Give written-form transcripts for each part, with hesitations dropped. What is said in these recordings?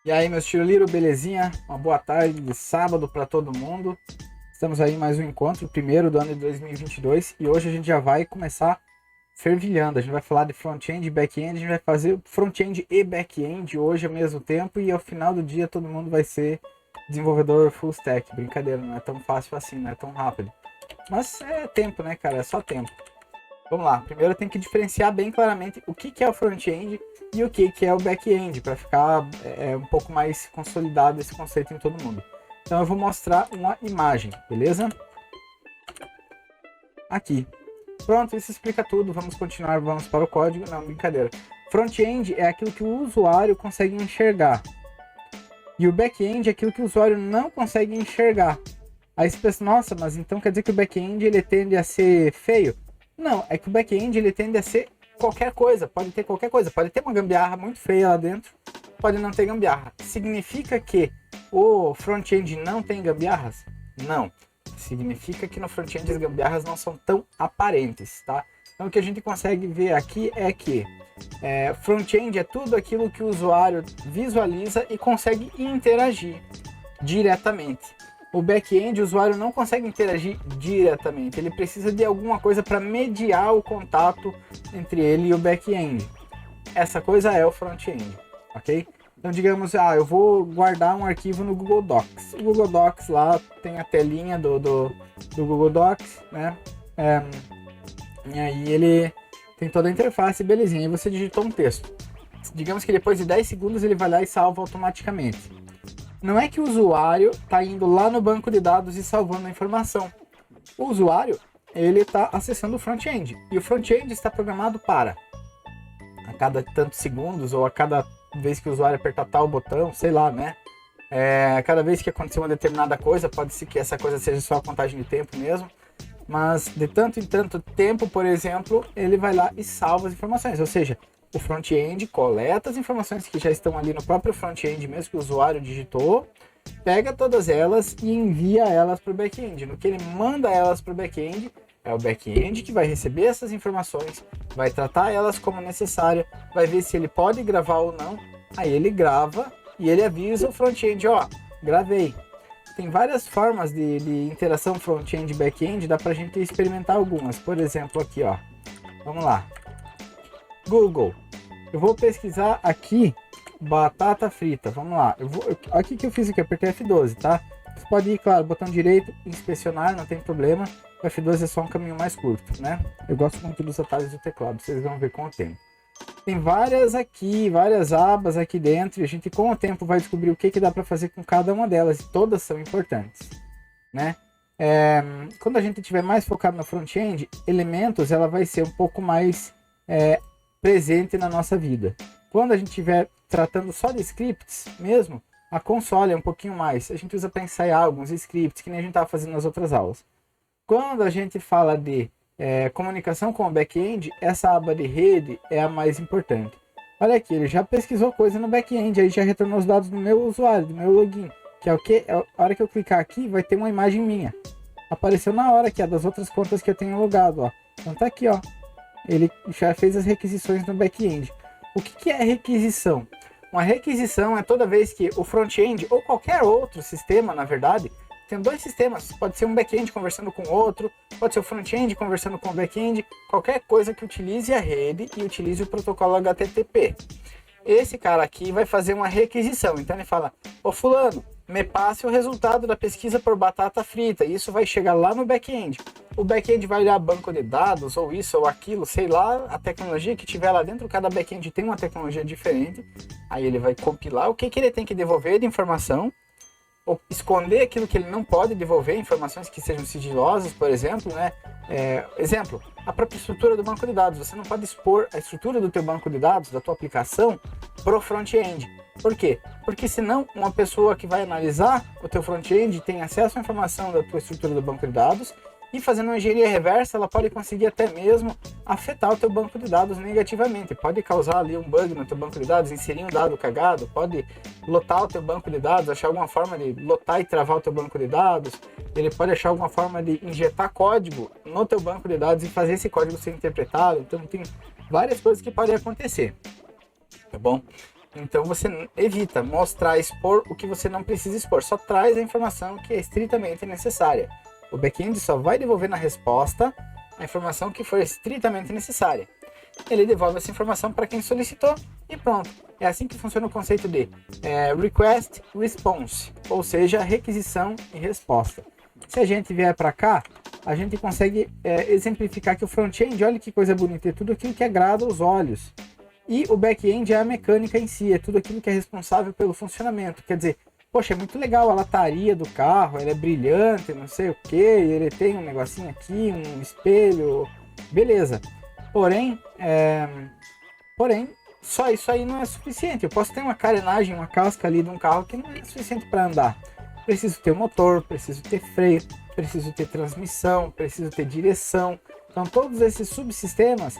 E aí, meus tiroliro, belezinha? Uma boa tarde de sábado para todo mundo. Estamos aí em mais um encontro, o primeiro do ano de 2022, e hoje a gente já vai começar fervilhando. A gente vai falar de front-end e back-end, a gente vai fazer front-end e back-end hoje ao mesmo tempo, e ao final do dia todo mundo vai ser desenvolvedor full stack. Brincadeira, não é tão fácil assim, não é tão rápido. Mas é tempo, né, cara? É só tempo. Vamos lá. Primeiro tem que diferenciar bem claramente o que é o front-end e o que é o back-end, para ficar um pouco mais consolidado esse conceito em todo mundo. Então eu vou mostrar uma imagem, beleza? Aqui. Pronto, isso explica tudo. Vamos continuar, vamos para o código. Não, brincadeira. Front-end é aquilo que o usuário consegue enxergar. E o back-end é aquilo que o usuário não consegue enxergar. Aí você pensa, nossa, mas então quer dizer que o back-end ele tende a ser feio? Não, é que o back-end ele tende a ser qualquer coisa, pode ter qualquer coisa, pode ter uma gambiarra muito feia lá dentro, pode não ter gambiarra. Significa que o front-end não tem gambiarras? Não. Significa que no front-end as gambiarras não são tão aparentes, tá? Então o que a gente consegue ver aqui é que front-end é tudo aquilo que o usuário visualiza e consegue interagir diretamente. O back-end, o usuário não consegue interagir diretamente, ele precisa de alguma coisa para mediar o contato entre ele e o back-end. Essa coisa é o front-end, ok? Então, digamos, eu vou guardar um arquivo no Google Docs. O Google Docs lá tem a telinha do Google Docs, né? E aí ele tem toda a interface, belezinha. Aí você digitou um texto. Digamos que depois de 10 segundos ele vai lá e salva automaticamente. Não é que o usuário está indo lá no banco de dados e salvando a informação. O usuário, ele está acessando o front-end. E o front-end está programado para, a cada tantos segundos, ou a cada vez que o usuário apertar tal botão, sei lá, né? Cada vez que acontecer uma determinada coisa, pode ser que essa coisa seja só a contagem de tempo mesmo, mas de tanto em tanto tempo, por exemplo, ele vai lá e salva as informações. Ou seja, o front-end coleta as informações que já estão ali no próprio front-end, mesmo que o usuário digitou, pega todas elas e envia elas para o back-end. No que ele manda elas para o back-end, é o back-end que vai receber essas informações, vai tratar elas como necessária, vai ver se ele pode gravar ou não, aí ele grava e ele avisa o front-end, ó, gravei. Tem várias formas de interação front-end e back-end, dá pra gente experimentar algumas. Por exemplo, aqui, ó. Vamos lá. Google. Eu vou pesquisar aqui batata frita. Vamos lá. Aqui que eu fiz aqui, apertei F12, tá? Você pode ir, claro, botão direito, inspecionar, não tem problema. O F12 é só um caminho mais curto, né? Eu gosto muito dos atalhos do teclado, vocês vão ver com o tempo. Tem várias aqui, várias abas aqui dentro, e a gente com o tempo vai descobrir o que dá para fazer com cada uma delas, e todas são importantes, né? Quando a gente estiver mais focado no front-end, elementos ela vai ser um pouco mais presente na nossa vida. Quando a gente estiver tratando só de scripts mesmo, a console é um pouquinho mais. A gente usa para ensaiar alguns scripts, que nem a gente estava fazendo nas outras aulas. Quando a gente fala de comunicação com o back-end, essa aba de rede é a mais importante. Olha aqui, ele já pesquisou coisa no back-end, aí já retornou os dados do meu usuário, do meu login, que é o que? A hora que eu clicar aqui, vai ter uma imagem minha. Apareceu na hora que é das outras contas que eu tenho logado, ó. Então tá aqui, ó. Ele já fez as requisições no back-end. O que é requisição? Uma requisição é toda vez que o front-end, ou qualquer outro sistema, na verdade, tem dois sistemas, pode ser um back-end conversando com outro, pode ser o front-end conversando com o back-end, qualquer coisa que utilize a rede e utilize o protocolo HTTP. Esse cara aqui vai fazer uma requisição, então ele fala, ô fulano, me passe o resultado da pesquisa por batata frita, e isso vai chegar lá no back-end. O back-end vai olhar banco de dados, ou isso ou aquilo, sei lá, a tecnologia que tiver lá dentro, cada back-end tem uma tecnologia diferente, aí ele vai compilar o que ele tem que devolver de informação, ou esconder aquilo que ele não pode devolver, informações que sejam sigilosas, por exemplo, né? Exemplo, a própria estrutura do banco de dados. Você não pode expor a estrutura do teu banco de dados, da tua aplicação, pro front-end. Por quê? Porque senão uma pessoa que vai analisar o teu front-end tem acesso à informação da tua estrutura do banco de dados e fazendo uma engenharia reversa, ela pode conseguir até mesmo afetar o teu banco de dados negativamente. Pode causar ali um bug no teu banco de dados, inserir um dado cagado, pode lotar o teu banco de dados, achar alguma forma de lotar e travar o teu banco de dados. Ele pode achar alguma forma de injetar código no teu banco de dados e fazer esse código ser interpretado. Então tem várias coisas que podem acontecer, tá bom? Então você evita mostrar, expor o que você não precisa expor, só traz a informação que é estritamente necessária. O back-end só vai devolver na resposta a informação que for estritamente necessária. Ele devolve essa informação para quem solicitou e pronto. É assim que funciona o conceito de request response, ou seja, requisição e resposta. Se a gente vier para cá, a gente consegue exemplificar que o front-end, olha que coisa bonita, é tudo aquilo que agrada aos olhos. E o back-end é a mecânica em si, é tudo aquilo que é responsável pelo funcionamento. Quer dizer, poxa, é muito legal a lataria do carro, ela é brilhante, não sei o que, ele tem um negocinho aqui, um espelho, beleza. Porém, só isso aí não é suficiente. Eu posso ter uma carenagem, uma casca ali de um carro que não é suficiente para andar. Preciso ter motor, preciso ter freio, preciso ter transmissão, preciso ter direção. Então todos esses subsistemas,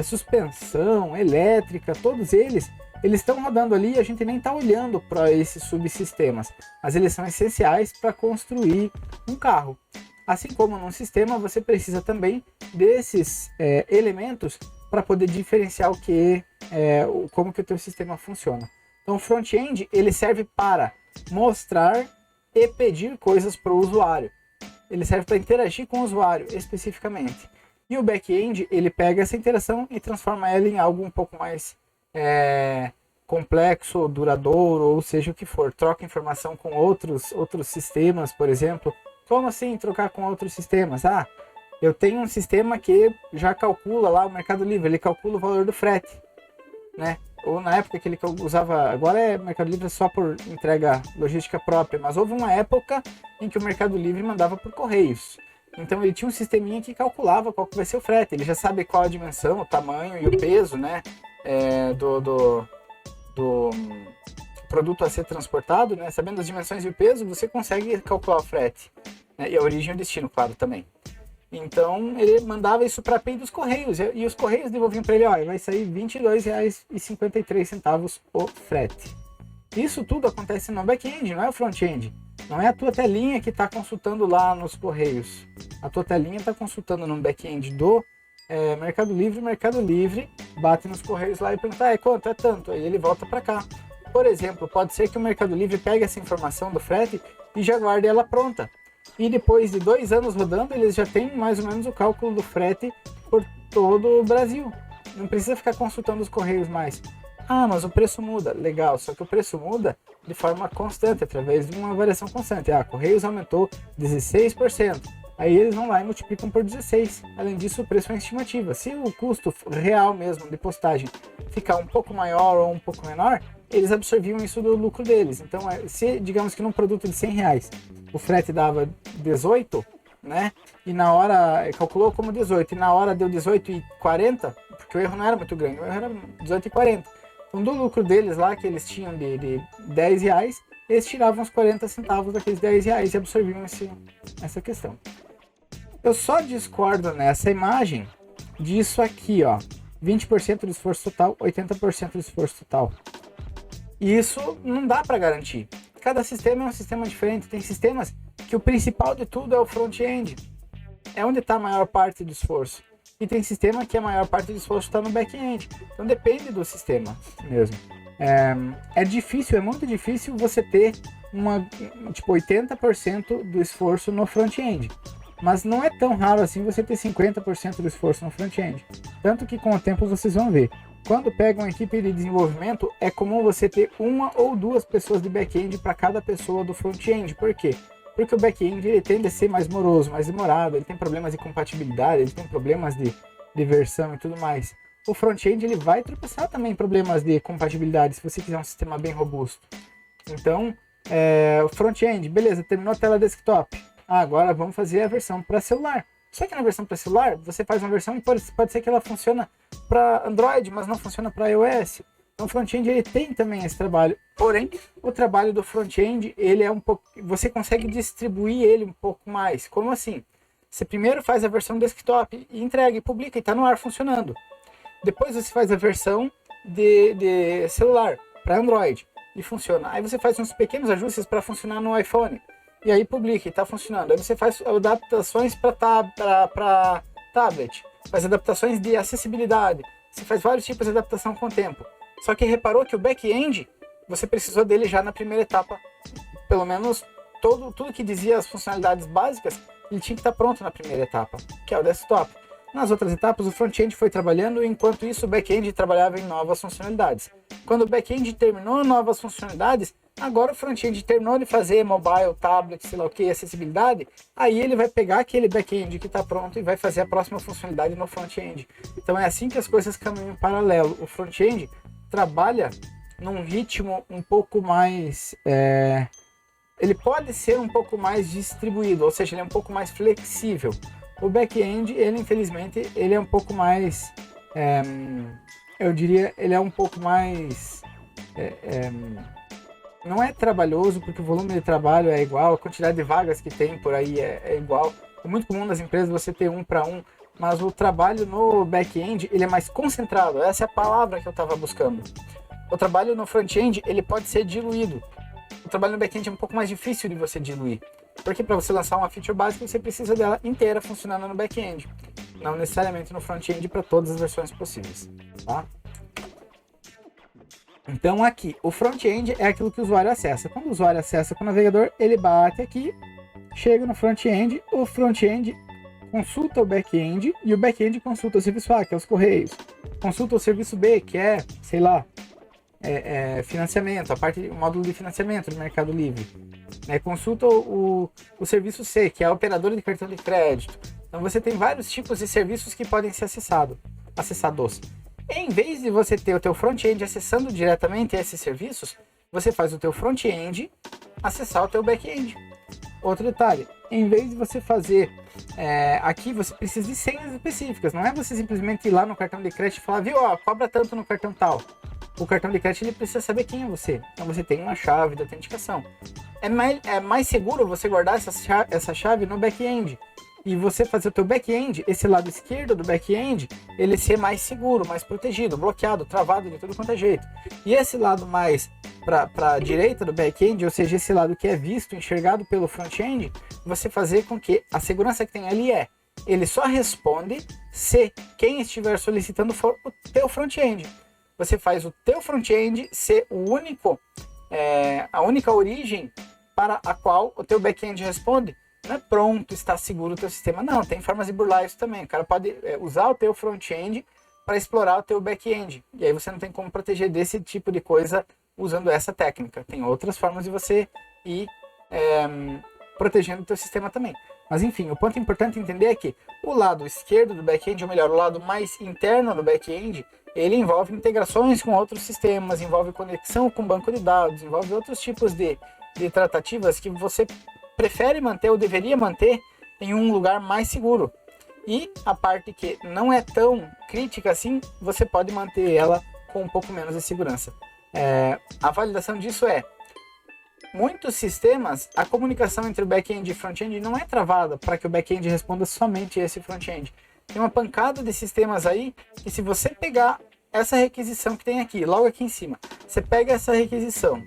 suspensão, elétrica, todos eles estão rodando ali e a gente nem está olhando para esses subsistemas. Mas eles são essenciais para construir um carro. Assim como num sistema, você precisa também desses elementos para poder diferenciar como que o teu sistema funciona. Então o front-end ele serve para mostrar e pedir coisas para o usuário. Ele serve para interagir com o usuário especificamente. E o back-end ele pega essa interação e transforma ela em algo um pouco mais complexo, duradouro, ou seja o que for. Troca informação com outros sistemas, por exemplo. Como assim trocar com outros sistemas? Eu tenho um sistema que já calcula lá o Mercado Livre, ele calcula o valor do frete, né? Ou na época que ele usava, agora é Mercado Livre só por entrega logística própria, mas houve uma época em que o Mercado Livre mandava por correios. Então ele tinha um sisteminha que calculava qual que vai ser o frete, ele já sabe qual a dimensão, o tamanho e o peso, né? Do produto a ser transportado, né? Sabendo as dimensões e o peso, você consegue calcular o frete, né? E a origem e o destino, claro, também. Então ele mandava isso para a API dos Correios e os Correios devolviam para ele, vai sair R$ 22,53 o frete. Isso tudo acontece no back-end, não é o front-end. Não é a tua telinha que está consultando lá nos Correios. A tua telinha está consultando no back-end do Mercado Livre. O Mercado Livre bate nos Correios lá e pergunta, quanto? É tanto. Aí ele volta para cá. Por exemplo, pode ser que o Mercado Livre pegue essa informação do frete e já guarde ela pronta. E depois de 2 anos rodando, eles já têm mais ou menos o cálculo do frete por todo o Brasil. Não precisa ficar consultando os Correios mais. Mas o preço muda. Legal, só que o preço muda de forma constante, através de uma variação constante. Correios aumentou 16%. Aí eles vão lá e multiplicam por 16. Além disso, o preço é uma estimativa. Se o custo real mesmo de postagem ficar um pouco maior ou um pouco menor, eles absorviam isso do lucro deles. Então, se digamos que num produto de R$100, o frete dava 18, né? E na hora, calculou como 18, e na hora deu 18,40, porque o erro não era muito grande, o erro era 18,40. Então, do lucro deles lá, que eles tinham de R$10, eles tiravam os 40 centavos daqueles R$10 e absorviam essa questão. Eu só discordo nessa imagem disso aqui, 20% do esforço total, 80% do esforço total. E isso não dá para garantir. Cada sistema é um sistema diferente. Tem sistemas que o principal de tudo é o front-end. É onde está a maior parte do esforço. E tem sistema que a maior parte do esforço está no back-end. Então depende do sistema mesmo. É muito difícil você ter 80% do esforço no front-end. Mas não é tão raro assim você ter 50% do esforço no front-end. Tanto que com o tempo vocês vão ver. Quando pega uma equipe de desenvolvimento, é comum você ter 1 ou 2 pessoas de back-end para cada pessoa do front-end. Por quê? Porque o back-end ele tende a ser mais moroso, mais demorado, ele tem problemas de compatibilidade, ele tem problemas de versão e tudo mais. O front-end ele vai tropeçar também em problemas de compatibilidade, se você quiser um sistema bem robusto. Então, o front-end, beleza, terminou a tela desktop. Agora vamos fazer a versão para celular. Só que na versão para celular, você faz uma versão e pode ser que ela funcione para Android, mas não funciona para iOS. Então o front-end ele tem também esse trabalho. Porém, o trabalho do front-end, ele é um pouco, você consegue distribuir ele um pouco mais. Como assim? Você primeiro faz a versão desktop e entrega e publica e está no ar funcionando. Depois você faz a versão de celular para Android e funciona. Aí você faz uns pequenos ajustes para funcionar no iPhone. E aí publica e está funcionando. Aí você faz adaptações para tablet, faz adaptações de acessibilidade, você faz vários tipos de adaptação com o tempo. Só que reparou que o back-end, você precisou dele já na primeira etapa. Pelo menos tudo que dizia as funcionalidades básicas, ele tinha que estar pronto na primeira etapa, que é o desktop. Nas outras etapas, o front-end foi trabalhando, enquanto isso o back-end trabalhava em novas funcionalidades. Quando o back-end terminou novas funcionalidades, agora o front-end terminou de fazer mobile, tablet, sei lá o que, acessibilidade, aí ele vai pegar aquele back-end que está pronto e vai fazer a próxima funcionalidade no front-end. Então é assim que as coisas caminham em paralelo. O front-end trabalha num ritmo um pouco mais... Ele pode ser um pouco mais distribuído, ou seja, ele é um pouco mais flexível. O back-end, ele infelizmente, ele é um pouco mais, eu diria, ele é um pouco mais, não é trabalhoso, porque o volume de trabalho é igual, a quantidade de vagas que tem por aí é igual. É muito comum nas empresas você ter 1 para 1, mas o trabalho no back-end, ele é mais concentrado, essa é a palavra que eu estava buscando. O trabalho no front-end, ele pode ser diluído. O trabalho no back-end é um pouco mais difícil de você diluir. Porque para você lançar uma feature básica, você precisa dela inteira funcionando no back-end. Não necessariamente no front-end para todas as versões possíveis. Tá? Então aqui, o front-end é aquilo que o usuário acessa. Quando o usuário acessa com o navegador, ele bate aqui, chega no front-end, o front-end consulta o back-end e o back-end consulta o serviço A, que é os correios. Consulta o serviço B, que é, sei lá, financiamento, o módulo de financiamento do Mercado Livre. Consulta o serviço C, que é a operadora de cartão de crédito. Então você tem vários tipos de serviços que podem ser acessados. Em vez de você ter o teu front-end acessando diretamente esses serviços, você faz o teu front-end acessar o teu back-end. Outro detalhe, em vez de você fazer aqui, você precisa de senhas específicas. Não é você simplesmente ir lá no cartão de crédito e falar, viu, cobra tanto no cartão tal. O cartão de crédito ele precisa saber quem é você. Então você tem uma chave de autenticação. É mais seguro você guardar essa chave no back-end. E você fazer o teu back-end, esse lado esquerdo do back-end, ele ser mais seguro, mais protegido, bloqueado, travado de tudo quanto é jeito. E esse lado mais para a direita do back-end, ou seja, esse lado que é visto, enxergado pelo front-end, você fazer com que a segurança que tem ali ele só responde se quem estiver solicitando for o teu front-end. Você faz o teu front-end ser a única origem para a qual o teu back-end responde. Não é pronto, está seguro o teu sistema. Não, tem formas de burlar isso também. O cara pode usar o teu front-end para explorar o teu back-end. E aí você não tem como proteger desse tipo de coisa usando essa técnica. Tem outras formas de você ir protegendo o teu sistema também. Mas enfim, o ponto importante entender é que o lado esquerdo do back-end, ou melhor, o lado mais interno do back-end, ele envolve integrações com outros sistemas, envolve conexão com banco de dados, envolve outros tipos de tratativas que você prefere manter ou deveria manter em um lugar mais seguro. E a parte que não é tão crítica assim, você pode manter ela com um pouco menos de segurança. A validação disso muitos sistemas, a comunicação entre o back-end e front-end não é travada para que o back-end responda somente esse front-end. Tem uma pancada de sistemas aí que, se você pegar essa requisição que tem aqui, logo aqui em cima, você pega essa requisição,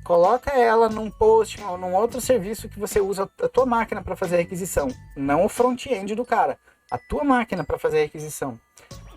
coloca ela num post ou num outro serviço que você usa a tua máquina para fazer a requisição, não o front-end do cara, a tua máquina para fazer a requisição.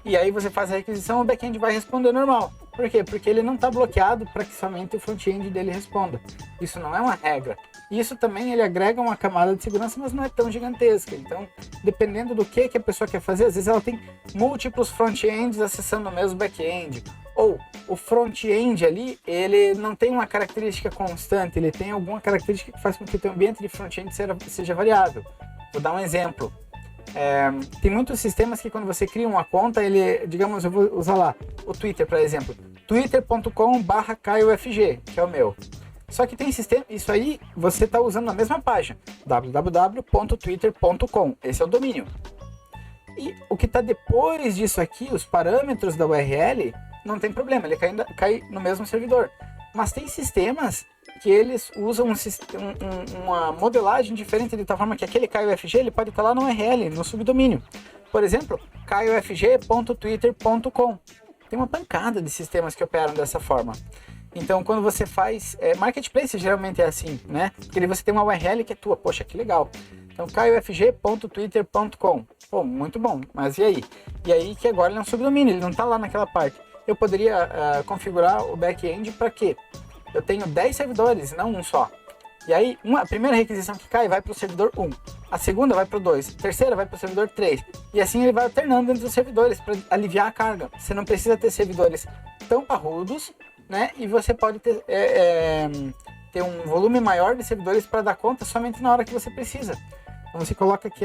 E aí você faz a requisição, o back-end vai responder normal. Por quê? Porque ele não está bloqueado para que somente o front-end dele responda. Isso não é uma regra. Isso também ele agrega uma camada de segurança, mas não é tão gigantesca. Então, dependendo do que a pessoa quer fazer, às vezes ela tem múltiplos front-ends acessando o mesmo back-end. Ou o front-end ali, ele não tem uma característica constante, ele tem alguma característica que faz com que o teu ambiente de front-end seja variável. Vou dar um exemplo. Tem muitos sistemas que, quando você cria uma conta, digamos, eu vou usar lá o Twitter, por exemplo, twitter.com/caiofg, que é o meu. Só que tem sistema, isso aí você está usando na mesma página, www.twitter.com, esse é o domínio. E o que está depois disso aqui, os parâmetros da URL, não tem problema, ele cai no mesmo servidor. Mas tem sistemas que eles usam uma modelagem diferente, de tal forma que aquele caiofg ele pode estar lá no URL, no subdomínio. Por exemplo, caiofg.twitter.com. Tem uma pancada de sistemas que operam dessa forma. Então, quando você faz marketplace, geralmente é assim, né? Porque você tem uma URL que é tua. Poxa, que legal. Então, caiofg.twitter.com. Pô, muito bom. Mas e aí? E aí que agora ele é um subdomínio, ele não está lá naquela parte. eu poderia configurar o back-end para quê? Eu tenho 10 servidores, não um só. E aí, a primeira requisição que cai vai para o servidor 1, a segunda vai para o 2, a terceira vai para o servidor 3. E assim ele vai alternando entre os servidores para aliviar a carga. Você não precisa ter servidores tão parrudos, né? E você pode ter, ter um volume maior de servidores para dar conta somente na hora que você precisa. Então você coloca aqui,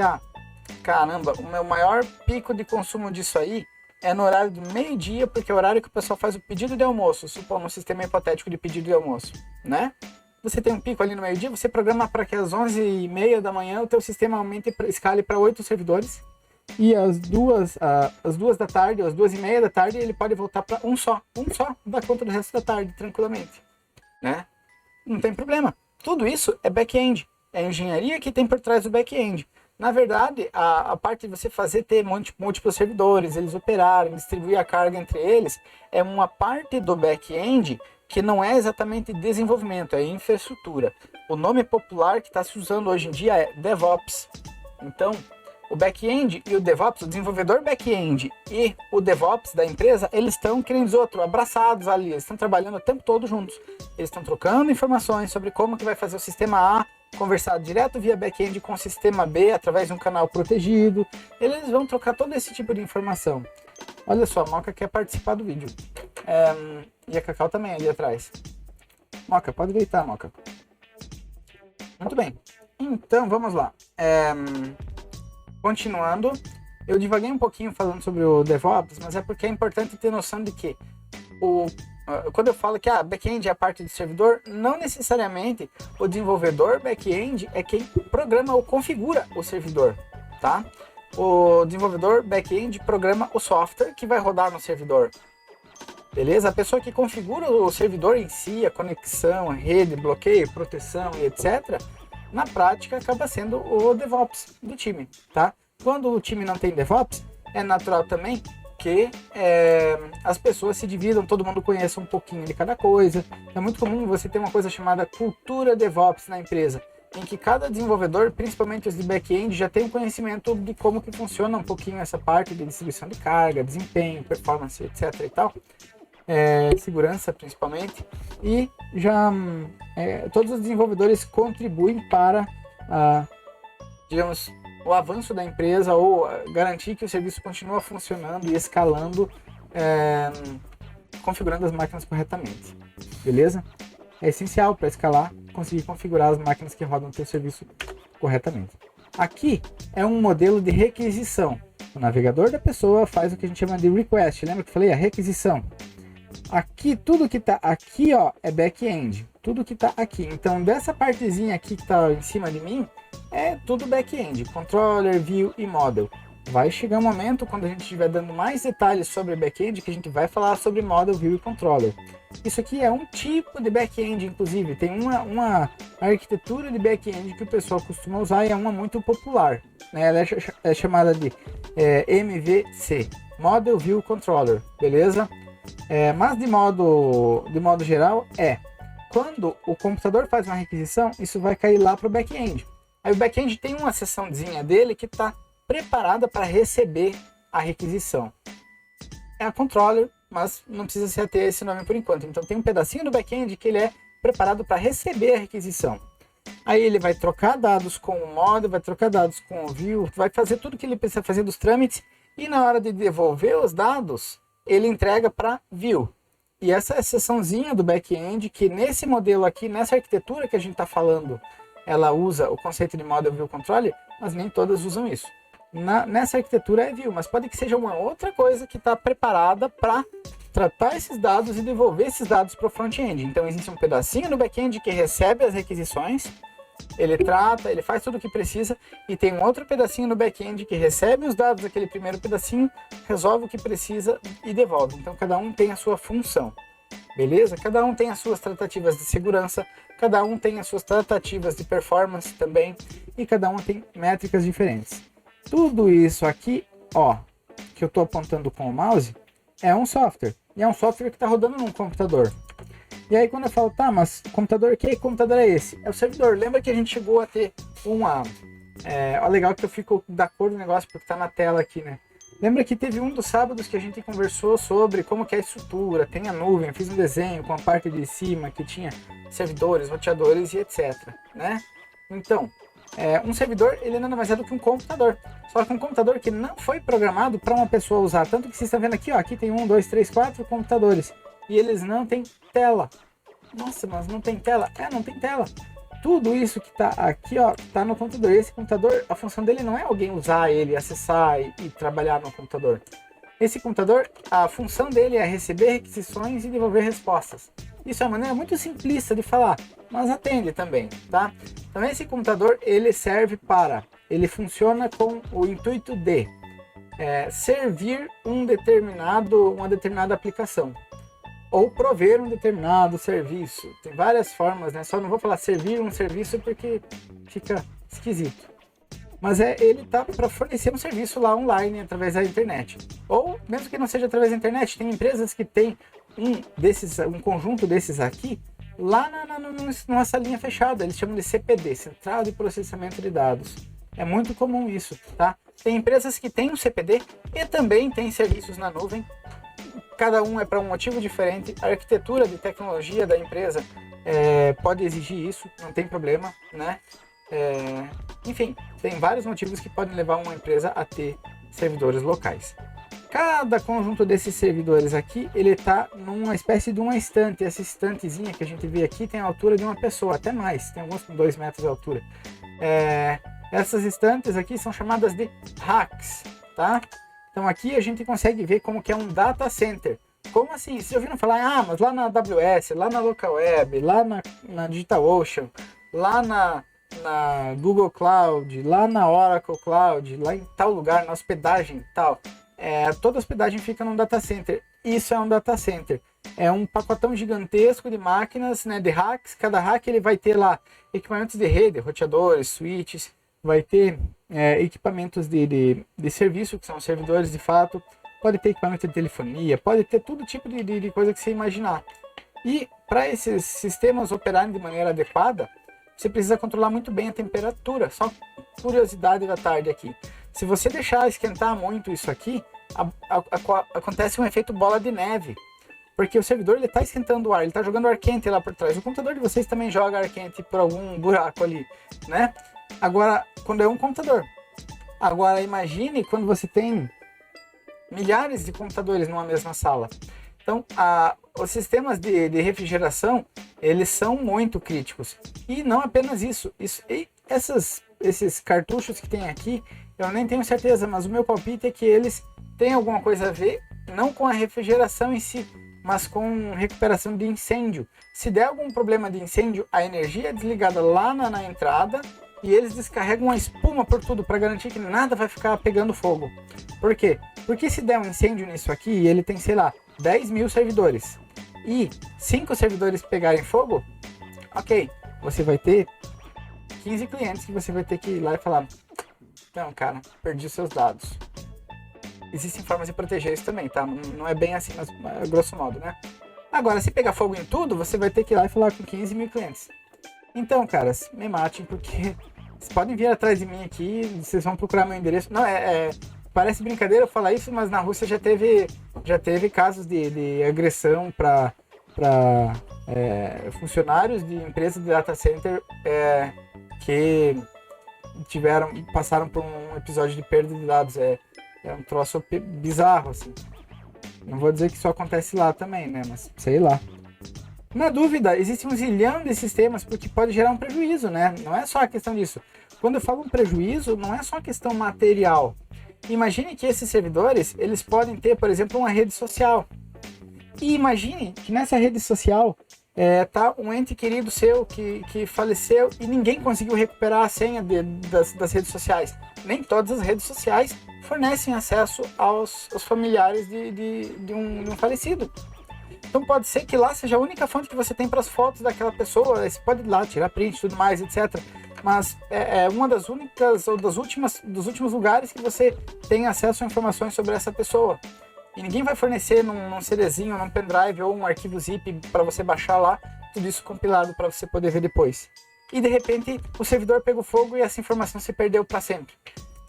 caramba, o meu maior pico de consumo disso aí é no horário do meio-dia, porque é o horário que o pessoal faz o pedido de almoço, supondo um sistema hipotético de pedido de almoço, né? Você tem um pico ali no meio-dia, você programa para que às 11h30 da manhã o teu sistema aumente, escale para 8 servidores, e às 2 da tarde, às 2h30 da tarde, ele pode voltar para um só dá conta do resto da tarde, tranquilamente, né? Não tem problema. Tudo isso é back-end, é a engenharia que tem por trás do back-end. Na verdade, a parte de você ter múltiplos servidores, eles operarem, distribuir a carga entre eles, é uma parte do back-end que não é exatamente desenvolvimento, é infraestrutura. O nome popular que está se usando hoje em dia é DevOps. Então, o back-end e o DevOps, o desenvolvedor back-end e o DevOps da empresa, eles estão, que nem os outros, abraçados ali, eles estão trabalhando o tempo todo juntos. Eles estão trocando informações sobre como que vai fazer o sistema A conversar direto via back-end com o sistema B através de um canal protegido. Eles vão trocar todo esse tipo de informação. Olha só, a Moca quer participar do vídeo. E a Cacau também ali atrás. Moca, pode deitar, Moca. Muito bem. Então, vamos lá. Continuando, eu divaguei um pouquinho falando sobre o DevOps, mas é porque é importante ter noção de que quando eu falo que back-end é a parte do servidor, não necessariamente o desenvolvedor back-end é quem programa ou configura o servidor, tá? O desenvolvedor back-end programa o software que vai rodar no servidor, beleza? A pessoa que configura o servidor em si, a conexão, a rede, bloqueio, proteção e etc., na prática acaba sendo o DevOps do time, tá? Quando o time não tem DevOps, é natural também que as pessoas se dividam, todo mundo conheça um pouquinho de cada coisa. É muito comum você ter uma coisa chamada cultura DevOps na empresa, em que cada desenvolvedor, principalmente os de back-end, já tem conhecimento de como que funciona um pouquinho essa parte de distribuição de carga, desempenho, performance, etc. e tal. Segurança principalmente, e já todos os desenvolvedores contribuem para, digamos, o avanço da empresa ou garantir que o serviço continua funcionando e escalando, configurando as máquinas corretamente, beleza? É essencial para escalar, conseguir configurar as máquinas que rodam o teu serviço corretamente. Aqui é um modelo de requisição. O navegador da pessoa faz o que a gente chama de request, lembra que eu falei? A requisição. Aqui, tudo que está aqui, é back-end. Tudo que está aqui. Então, dessa partezinha aqui que está em cima de mim, é tudo back-end. Controller, view e model. Vai chegar um momento, quando a gente estiver dando mais detalhes sobre back-end, que a gente vai falar sobre model, view e controller. Isso aqui é um tipo de back-end, inclusive. Tem uma arquitetura de back-end que o pessoal costuma usar e é uma muito popular, né? Ela é chamada de MVC. Model, View, Controller. Beleza? Mas de modo geral, quando o computador faz uma requisição, isso vai cair lá para o back-end. Aí o back-end tem uma seçãozinha dele que está preparada para receber a requisição. É a controller, mas não precisa se ater a esse nome por enquanto. Então tem um pedacinho do back-end que ele é preparado para receber a requisição. Aí ele vai trocar dados com o model, vai trocar dados com o view, vai fazer tudo que ele precisa fazer dos trâmites, e na hora de devolver os dados, ele entrega para view. E essa é a seçãozinha do back-end que nesse modelo aqui, nessa arquitetura que a gente está falando, ela usa o conceito de model, view, controller, mas nem todas usam isso. Nessa arquitetura é view, mas pode que seja uma outra coisa que está preparada para tratar esses dados e devolver esses dados para o front-end. Então existe um pedacinho no back-end que recebe as requisições, ele trata, ele faz tudo o que precisa, e tem um outro pedacinho no back-end que recebe os dados daquele primeiro pedacinho, resolve o que precisa e devolve. Então cada um tem a sua função, beleza? Cada um tem as suas tratativas de segurança, cada um tem as suas tratativas de performance também, e cada um tem métricas diferentes. Tudo isso aqui, que eu estou apontando com o mouse, é um software, e é um software que está rodando num computador. E aí quando eu falo, tá, mas computador, que computador é esse? É o servidor. Lembra que a gente chegou a ter legal que eu fico da cor do negócio porque tá na tela aqui, né? Lembra que teve um dos sábados que a gente conversou sobre como que é a estrutura, tem a nuvem, eu fiz um desenho com a parte de cima que tinha servidores, roteadores e etc, né? Então, um servidor, ele nada mais é do que um computador. Só que um computador que não foi programado para uma pessoa usar. Tanto que vocês estão vendo aqui, ó, aqui tem 1, 2, 3, 4 computadores. E eles não têm tela. Nossa, mas não tem tela? Não tem tela. Tudo isso que tá aqui, ó, tá no computador. Esse computador, a função dele não é alguém usar ele, acessar e trabalhar no computador. Esse computador, a função dele é receber requisições e devolver respostas. Isso é uma maneira muito simplista de falar, mas atende também, tá? Então esse computador, ele funciona com o intuito de servir uma determinada aplicação. Ou prover um determinado serviço. Tem várias formas, né? Só não vou falar servir um serviço porque fica esquisito. Mas ele tá para fornecer um serviço lá online através da internet. Ou mesmo que não seja através da internet, tem empresas que tem um conjunto desses aqui lá numa salinha fechada. Eles chamam de CPD, Central de Processamento de Dados. É muito comum isso, tá? Tem empresas que têm um CPD e também tem serviços na nuvem. Cada um é para um motivo diferente. A arquitetura de tecnologia da empresa pode exigir isso, não tem problema, né? Enfim, tem vários motivos que podem levar uma empresa a ter servidores locais. Cada conjunto desses servidores aqui, ele está numa espécie de uma estante. Essa estantezinha que a gente vê aqui tem a altura de uma pessoa, até mais, tem alguns com 2 metros de altura. Essas estantes aqui são chamadas de racks, tá? Então aqui a gente consegue ver como que é um data center. Como assim? Vocês já ouviram falar, mas lá na AWS, lá na LocalWeb, lá na DigitalOcean, lá na Google Cloud, lá na Oracle Cloud, lá em tal lugar, na hospedagem tal. Toda hospedagem fica num data center. Isso é um data center. É um pacotão gigantesco de máquinas, né, de racks. Cada rack ele vai ter lá equipamentos de rede, roteadores, switches, vai ter equipamentos de serviço, que são servidores de fato, pode ter equipamento de telefonia, pode ter todo tipo de coisa que você imaginar. E para esses sistemas operarem de maneira adequada, você precisa controlar muito bem a temperatura. Só curiosidade da tarde aqui. Se você deixar esquentar muito isso aqui, acontece um efeito bola de neve. Porque o servidor está esquentando o ar, ele está jogando ar quente lá por trás. O computador de vocês também joga ar quente por algum buraco ali, né? Agora, quando é um computador. Agora, imagine quando você tem milhares de computadores numa mesma sala. Então, os sistemas de refrigeração, eles são muito críticos. E não apenas isso. Esses cartuchos que tem aqui, eu nem tenho certeza, mas o meu palpite é que eles têm alguma coisa a ver, não com a refrigeração em si, mas com recuperação de incêndio. Se der algum problema de incêndio, a energia é desligada lá na entrada e eles descarregam uma espuma por tudo para garantir que nada vai ficar pegando fogo. Por quê? Porque se der um incêndio nisso aqui e ele tem, sei lá, 10 mil servidores e 5 servidores pegarem fogo, ok, você vai ter 15 clientes que você vai ter que ir lá e falar: então, cara, perdi os seus dados. Existem formas de proteger isso também, tá? Não é bem assim, mas grosso modo, né? Agora, se pegar fogo em tudo, você vai ter que ir lá e falar com 15 mil clientes. Então, caras, me matem, porque vocês podem vir atrás de mim aqui, vocês vão procurar meu endereço. Não, parece brincadeira eu falar isso, mas na Rússia já teve casos de agressão para funcionários de empresas de data center que passaram por um episódio de perda de dados. É um troço bizarro, assim. Não vou dizer que isso acontece lá também, né? Mas sei lá. Na dúvida, existe um zilhão de sistemas porque pode gerar um prejuízo, né? Não é só a questão disso. Quando eu falo um prejuízo, não é só a questão material. Imagine que esses servidores, eles podem ter, por exemplo, uma rede social. E imagine que nessa rede social tá um ente querido seu que faleceu e ninguém conseguiu recuperar a senha das redes sociais. Nem todas as redes sociais fornecem acesso aos familiares de um falecido. Então pode ser que lá seja a única fonte que você tem para as fotos daquela pessoa. Você pode ir lá tirar print e tudo mais, etc. Mas é uma das únicas ou dos últimos lugares que você tem acesso a informações sobre essa pessoa. E ninguém vai fornecer num CDzinho, num pendrive ou um arquivo zip para você baixar lá, tudo isso compilado para você poder ver depois. E de repente o servidor pegou fogo e essa informação se perdeu para sempre.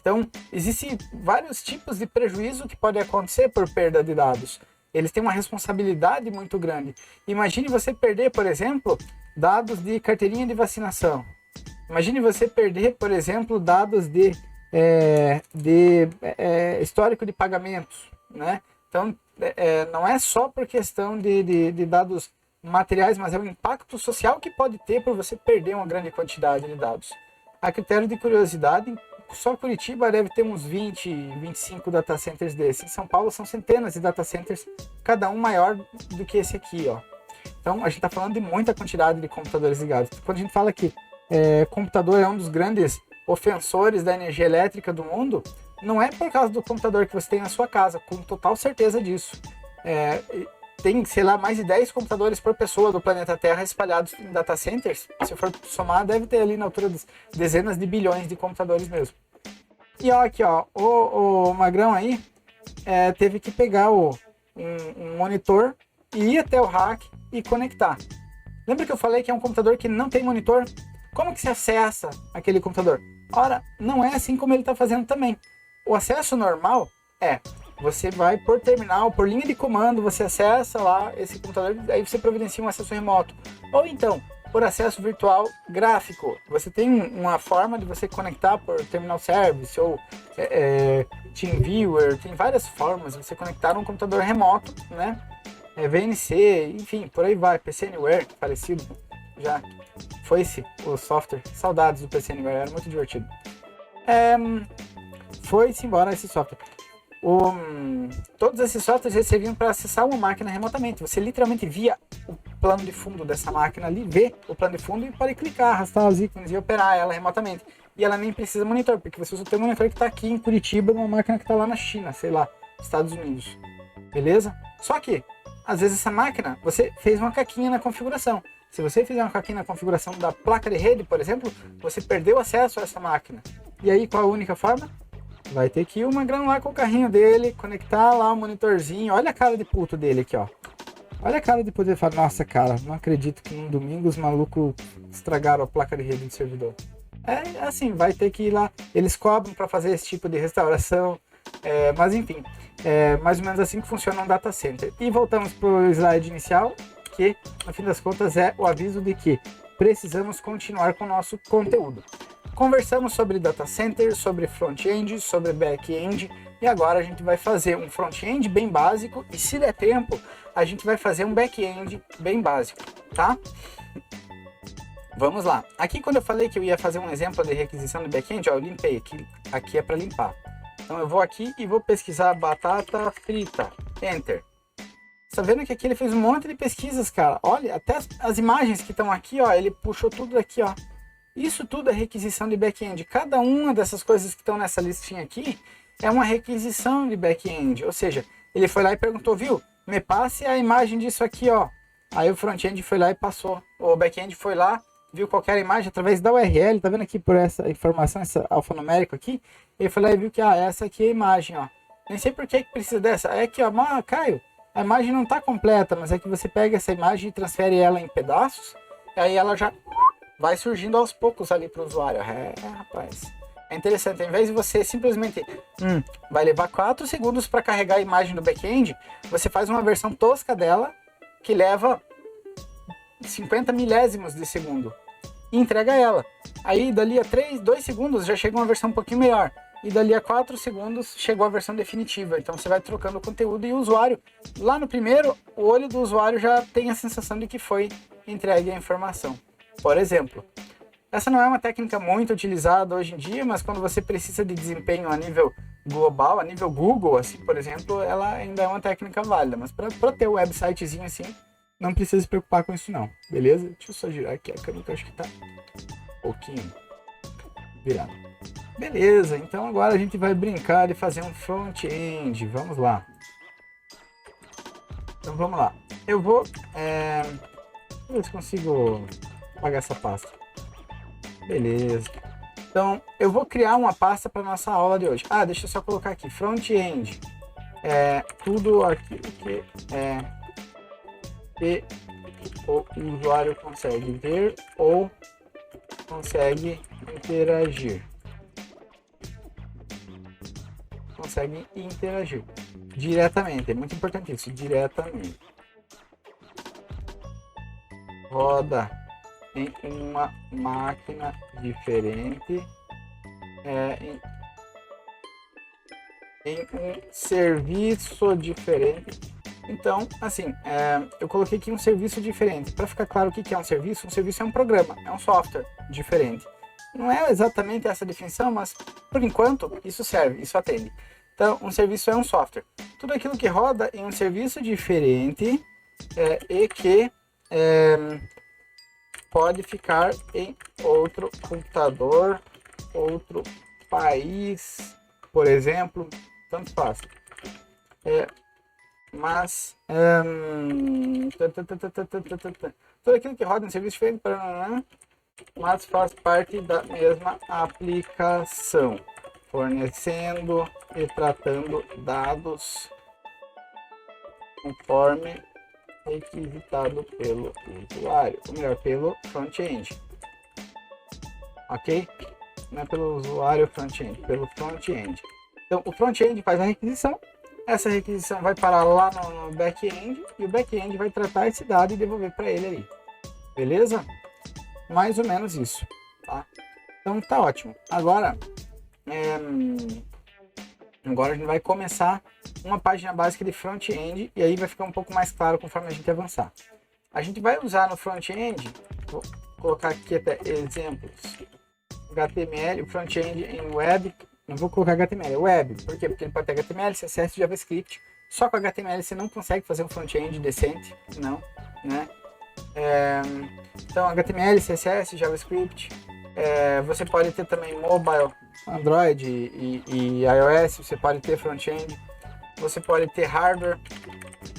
Então, existem vários tipos de prejuízo que pode acontecer por perda de dados. Eles têm uma responsabilidade muito grande. Imagine você perder, por exemplo, dados de carteirinha de vacinação. Imagine você perder, por exemplo, dados de histórico de pagamentos, né? Então, não é só por questão de dados materiais, mas é o impacto social que pode ter por você perder uma grande quantidade de dados. A critério de curiosidade, só Curitiba deve ter uns 20, 25 data centers desses. Em São Paulo são centenas de data centers, cada um maior do que esse aqui, ó. Então, a gente está falando de muita quantidade de computadores ligados. Quando a gente fala que computador é um dos grandes ofensores da energia elétrica do mundo, não é por causa do computador que você tem na sua casa, com total certeza disso. Tem, sei lá, mais de 10 computadores por pessoa do planeta Terra espalhados em data centers. Se for somar, deve ter ali na altura das dezenas de bilhões de computadores mesmo. E ó, aqui, ó, o Magrão aí teve que pegar um monitor e ir até o rack e conectar. Lembra que eu falei que é um computador que não tem monitor? Como que se acessa aquele computador? Ora, não é assim como ele está fazendo também. O acesso normal você vai por terminal, por linha de comando, você acessa lá esse computador, aí você providencia um acesso remoto. Ou então, por acesso virtual gráfico. Você tem uma forma de você conectar por terminal service ou TeamViewer, tem várias formas de você conectar um computador remoto, né? VNC, enfim, por aí vai. PC Anywhere, parecido, já foi-se o software. Saudades do PC Anywhere, era muito divertido. Foi-se embora esse software. Todos esses softwares serviam para acessar uma máquina remotamente. Você literalmente via o plano de fundo dessa máquina ali, vê o plano de fundo e pode clicar, arrastar os ícones e operar ela remotamente. E ela nem precisa monitor, porque você usa o teu monitor que está aqui em Curitiba, numa máquina que está lá na China, sei lá, Estados Unidos. Beleza? Só que, às vezes essa máquina, você fez uma caquinha na configuração. Se você fizer uma caquinha na configuração da placa de rede, por exemplo, você perdeu acesso a essa máquina. E aí, qual a única forma? Vai ter que ir o Magrão lá com o carrinho dele, conectar lá o monitorzinho. Olha a cara de puto dele aqui, ó. Olha a cara de poder falar, nossa, cara, não acredito que num domingo os malucos estragaram a placa de rede do servidor. Assim, vai ter que ir lá. Eles cobram para fazer esse tipo de restauração. Mas enfim, mais ou menos assim que funciona um data center. E voltamos para o slide inicial, que no fim das contas é o aviso de que precisamos continuar com o nosso conteúdo. Conversamos sobre data center, sobre front-end, sobre back-end, e agora a gente vai fazer um front-end bem básico e, se der tempo, a gente vai fazer um back-end bem básico, tá? Vamos lá. Aqui, quando eu falei que eu ia fazer um exemplo de requisição de back-end, ó, eu limpei aqui é para limpar. Então eu vou aqui e vou pesquisar batata frita, enter. Tá vendo que aqui ele fez um monte de pesquisas, cara? Olha, até as imagens que estão aqui, ó, ele puxou tudo daqui, ó. Isso tudo é requisição de back-end. Cada uma dessas coisas que estão nessa listinha aqui é uma requisição de back-end. Ou seja, ele foi lá e perguntou, viu? Me passe a imagem disso aqui, ó. Aí o front-end foi lá e passou. O back-end foi lá, viu qualquer imagem através da URL. Tá vendo aqui por essa informação, esse alfanumérico aqui? Ele foi lá e viu que essa aqui é a imagem, ó. Nem sei por que precisa dessa. É aqui, ó, Caio, a imagem não tá completa, mas é que você pega essa imagem e transfere ela em pedaços. E aí ela já vai surgindo aos poucos ali para o usuário. Rapaz, é interessante. Ao invés de você simplesmente vai levar 4 segundos para carregar a imagem do back-end, você faz uma versão tosca dela que leva 50 milésimos de segundo e entrega ela. Aí dali a 2 segundos já chega uma versão um pouquinho melhor. E dali a 4 segundos chegou a versão definitiva. Então você vai trocando o conteúdo e o usuário, lá no primeiro, o olho do usuário já tem a sensação de que foi entregue a informação. Por exemplo, essa não é uma técnica muito utilizada hoje em dia, mas quando você precisa de desempenho a nível global, a nível Google, assim, por exemplo, ela ainda é uma técnica válida. Mas para ter um websitezinho assim, não precisa se preocupar com isso não, beleza? Deixa eu só girar aqui a câmera que eu acho que tá um pouquinho virado. Beleza, então agora a gente vai brincar de fazer um front-end. Vamos lá. Então vamos lá. Eu vou... ver se consigo apagar essa pasta. Beleza. Então, eu vou criar uma pasta para nossa aula de hoje. Deixa eu só colocar aqui. Front-end. Tudo aquilo que o usuário consegue ver ou consegue interagir. conseguem interagir diretamente. É muito importante isso, diretamente. Roda em uma máquina diferente, em um serviço diferente. Então, assim, eu coloquei aqui um serviço diferente. Para ficar claro o que é um serviço é um programa, é um software diferente. Não é exatamente essa definição, mas por enquanto isso serve, isso atende. Então, um serviço é um software. Tudo aquilo que roda em um serviço diferente e que pode ficar em outro computador, outro país, por exemplo, tanto faz. Mas tudo aquilo que roda em serviço diferente, mas faz parte da mesma aplicação, fornecendo e tratando dados conforme requisitado pelo usuário, ou melhor, pelo front-end. Ok? Não é pelo usuário front-end, pelo front-end. Então, o front-end faz a requisição, essa requisição vai parar lá no back-end e o back-end vai tratar esse dado e devolver para ele ali. Beleza? Mais ou menos isso, tá? Então tá ótimo. Agora a gente vai começar uma página básica de front-end e aí vai ficar um pouco mais claro conforme a gente avançar. A gente vai usar no front-end, vou colocar aqui até exemplos, HTML, o front-end em web. Não vou colocar HTML, é web. Por quê? Porque ele pode ter HTML, CSS, JavaScript. Só com HTML você não consegue fazer um front-end decente, não, né? Então, HTML, CSS, JavaScript. Você pode ter também mobile, Android e iOS. Você pode ter front-end. Você pode ter hardware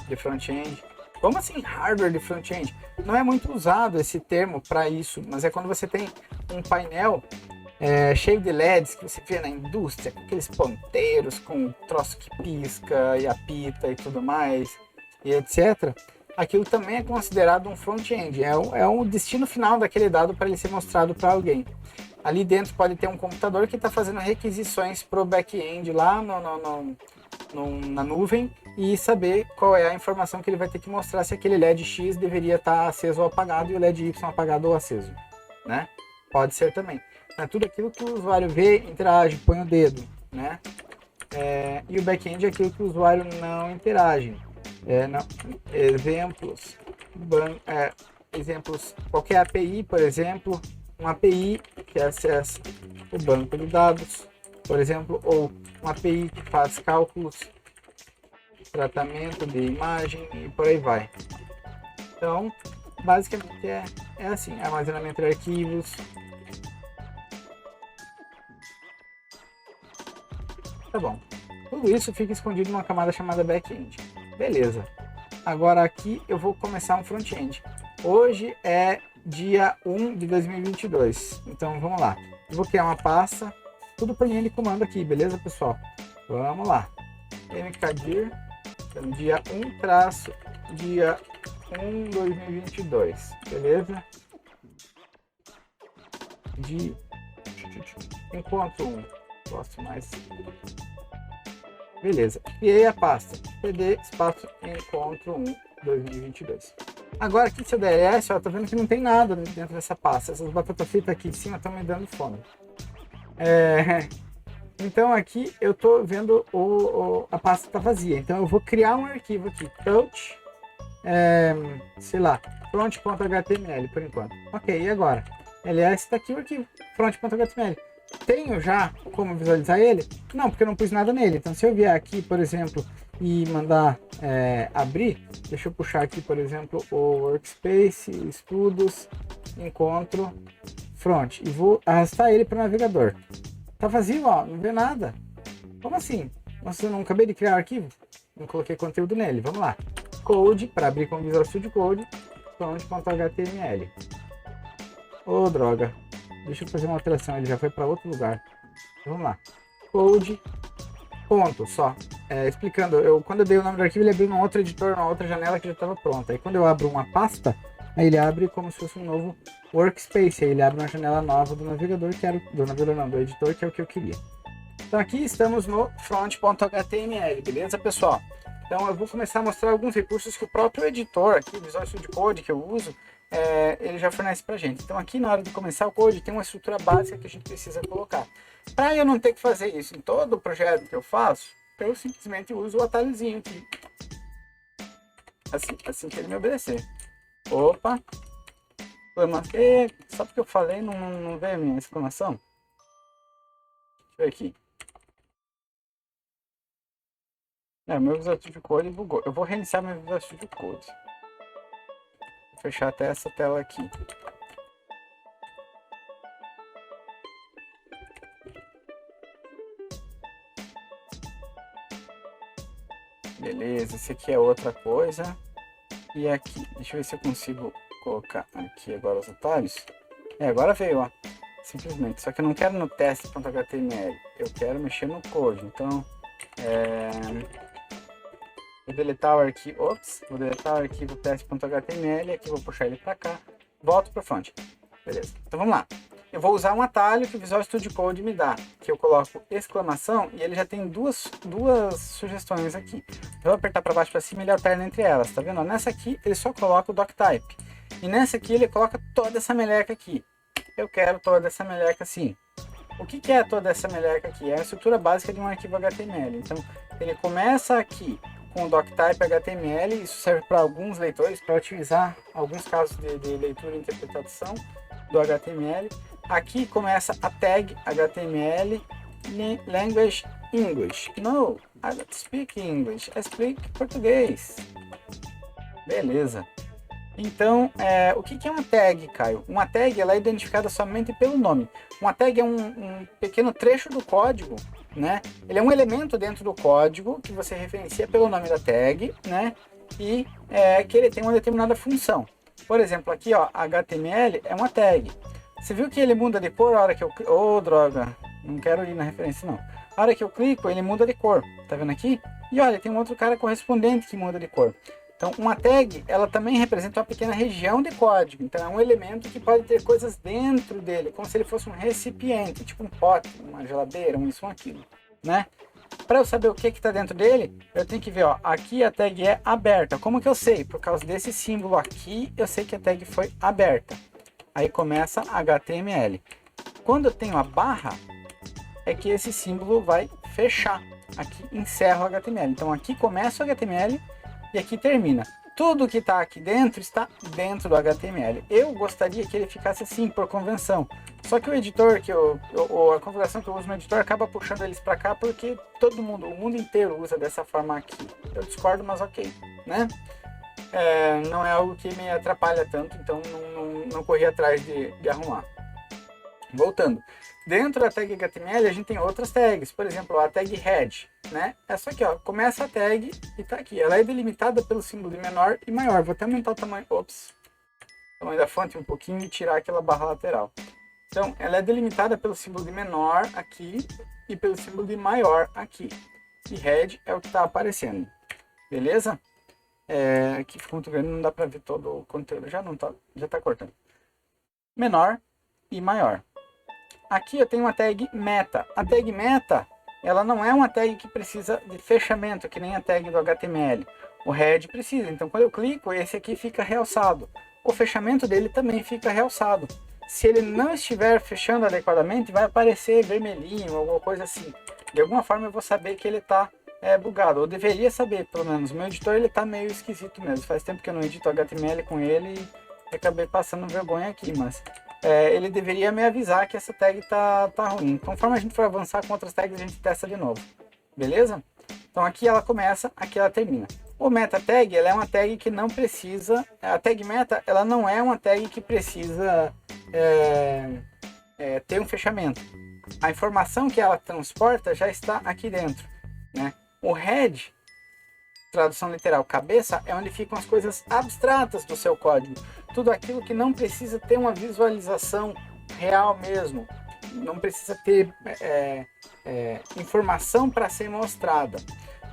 de front-end. Como assim hardware de front-end? Não é muito usado esse termo para isso, mas é quando você tem um painel cheio de LEDs que você vê na indústria, com aqueles ponteiros, com troço que pisca e apita e tudo mais, e etc. Aquilo também é considerado um front-end, é o destino final daquele dado para ele ser mostrado para alguém. Ali dentro pode ter um computador que está fazendo requisições para o back-end lá na nuvem e saber qual é a informação que ele vai ter que mostrar se aquele LED X deveria estar aceso ou apagado e o LED Y apagado ou aceso, né? Pode ser também. É tudo aquilo que o usuário vê, interage, põe o dedo, né? E o back-end é aquilo que o usuário não interage. Exemplos, qualquer API, por exemplo, uma API que acessa o banco de dados, por exemplo, ou uma API que faz cálculos, tratamento de imagem e por aí vai. Então, basicamente é assim, armazenamento de arquivos. Tá bom. Tudo isso fica escondido numa camada chamada back-end. Beleza. Agora aqui eu vou começar um front-end. Hoje é dia 1 de 2022. Então vamos lá. Eu vou criar uma pasta, tudo por linha de comando aqui, beleza, pessoal? Vamos lá. mkdir, então, dia 1 traço dia 1 2022, beleza? Enquanto 1, gosto mais. Beleza, criei a pasta pd espaço encontro 1 2022. Agora aqui se eu der S, ó, tá vendo que não tem nada dentro dessa pasta. Essas batatas fritas aqui em cima estão me dando fome. Então aqui eu tô vendo a pasta tá vazia. Então eu vou criar um arquivo aqui, touch, sei lá, front.html por enquanto. Ok, e agora? Aliás, está aqui o arquivo, front.html. Tenho já como visualizar ele? Não, porque eu não pus nada nele. Então se eu vier aqui, por exemplo, e mandar abrir, deixa eu puxar aqui, por exemplo, o Workspace, Estudos, Encontro, Front, e vou arrastar ele para o navegador. Tá vazio, ó, não vê nada. Como assim? Nossa, eu não acabei de criar o arquivo? Não coloquei conteúdo nele. Vamos lá. Code, para abrir com Visual Studio Code, front.html. Ô, droga. Deixa eu fazer uma alteração, ele já foi para outro lugar. Vamos lá. Code, ponto, só. Explicando, quando eu dei o nome do arquivo, ele abriu num outro editor, numa outra janela que já estava pronta. Aí quando eu abro uma pasta, aí ele abre como se fosse um novo workspace. Aí ele abre uma janela nova do navegador, do editor, que é o que eu queria. Então aqui estamos no front.html, beleza, pessoal? Então eu vou começar a mostrar alguns recursos que o próprio editor aqui, Visual Studio Code, que eu uso, ele já fornece pra gente. Então aqui na hora de começar o code tem uma estrutura básica que a gente precisa colocar. Para eu não ter que fazer isso em todo o projeto que eu faço, eu simplesmente uso o atalhozinho aqui. Assim que ele me obedecer. Opa! Só porque eu falei não veio a minha exclamação? Deixa eu ver aqui. Meu Visual Studio Code bugou. Eu vou reiniciar meu Visual Studio Code. Vou fechar até essa tela aqui. Beleza, esse aqui é outra coisa. E aqui, deixa eu ver se eu consigo colocar aqui agora os atalhos. Agora veio, ó. Simplesmente, só que eu não quero no teste.html. Eu quero mexer no code. Então, vou deletar o arquivo. Ops, vou deletar o arquivo teste.html. Aqui vou puxar ele para cá. Volto para front. Beleza. Então vamos lá. Eu vou usar um atalho que o Visual Studio Code me dá, que eu coloco exclamação e ele já tem duas sugestões aqui. Eu vou apertar para baixo para cima e ele alterna entre elas, tá vendo? Nessa aqui ele só coloca o doctype e nessa aqui ele coloca toda essa meleca aqui. Eu quero toda essa meleca assim. O que é toda essa meleca aqui? É a estrutura básica de um arquivo HTML. Então ele começa aqui com o doctype HTML, isso serve para alguns leitores, para utilizar alguns casos de leitura e interpretação do HTML. Aqui começa a tag HTML Language English. No, I don't speak English, I speak português. Beleza. Então, o que é uma tag, Caio? Uma tag ela é identificada somente pelo nome. Uma tag é um pequeno trecho do código, né? Ele é um elemento dentro do código que você referencia pelo nome da tag, né? E que ele tem uma determinada função. Por exemplo, aqui, ó, HTML é uma tag. Você viu que ele muda de cor a hora que eu... Oh, droga. Não quero ir na referência, não. A hora que eu clico, ele muda de cor. Tá vendo aqui? E olha, tem um outro cara correspondente que muda de cor. Então, uma tag, ela também representa uma pequena região de código. Então, é um elemento que pode ter coisas dentro dele, como se ele fosse um recipiente, tipo um pote, uma geladeira, isso ou aquilo, né? Para eu saber o que está dentro dele, eu tenho que ver, ó, aqui a tag é aberta. Como que eu sei? Por causa desse símbolo aqui, eu sei que a tag foi aberta. Aí começa HTML. Quando eu tenho a barra, é que esse símbolo vai fechar. Aqui encerra o HTML. Então aqui começa o HTML e aqui termina. Tudo que está aqui dentro está dentro do HTML. Eu gostaria que ele ficasse assim, por convenção. Só que o editor, a configuração que eu uso no editor acaba puxando eles para cá porque todo mundo, o mundo inteiro usa dessa forma aqui. Eu discordo, mas ok, né? Não é algo que me atrapalha tanto, então não corri atrás de arrumar. Voltando. Dentro da tag HTML a gente tem outras tags, por exemplo, a tag head, né? Essa aqui, ó, começa a tag e tá aqui. Ela é delimitada pelo símbolo de menor e maior. Vou até aumentar o tamanho, o tamanho da fonte um pouquinho e tirar aquela barra lateral. Então, ela é delimitada pelo símbolo de menor aqui e pelo símbolo de maior aqui. E head é o que está aparecendo. Beleza? Aqui ficou muito grande, não dá para ver todo o conteúdo. Já está cortando. Menor e maior. Aqui eu tenho uma tag meta. A tag meta, ela não é uma tag que precisa de fechamento, que nem a tag do HTML. O head precisa. Então, quando eu clico, esse aqui fica realçado. O fechamento dele também fica realçado. Se ele não estiver fechando adequadamente, vai aparecer vermelhinho, alguma coisa assim. De alguma forma eu vou saber que ele está bugado. Eu deveria saber, pelo menos. O meu editor ele está meio esquisito mesmo. Faz tempo que eu não edito HTML com ele e acabei passando vergonha aqui, mas ele deveria me avisar que essa tag tá ruim. Conforme a gente for avançar com outras tags, a gente testa de novo. Beleza? Então aqui ela começa, aqui ela termina. O meta tag, ela é uma tag que não precisa... A tag meta, ela não é uma tag que precisa ter um fechamento. A informação que ela transporta já está aqui dentro, né? O head, tradução literal, cabeça, é onde ficam as coisas abstratas do seu código. Tudo aquilo que não precisa ter uma visualização real mesmo. Não precisa ter informação para ser mostrada.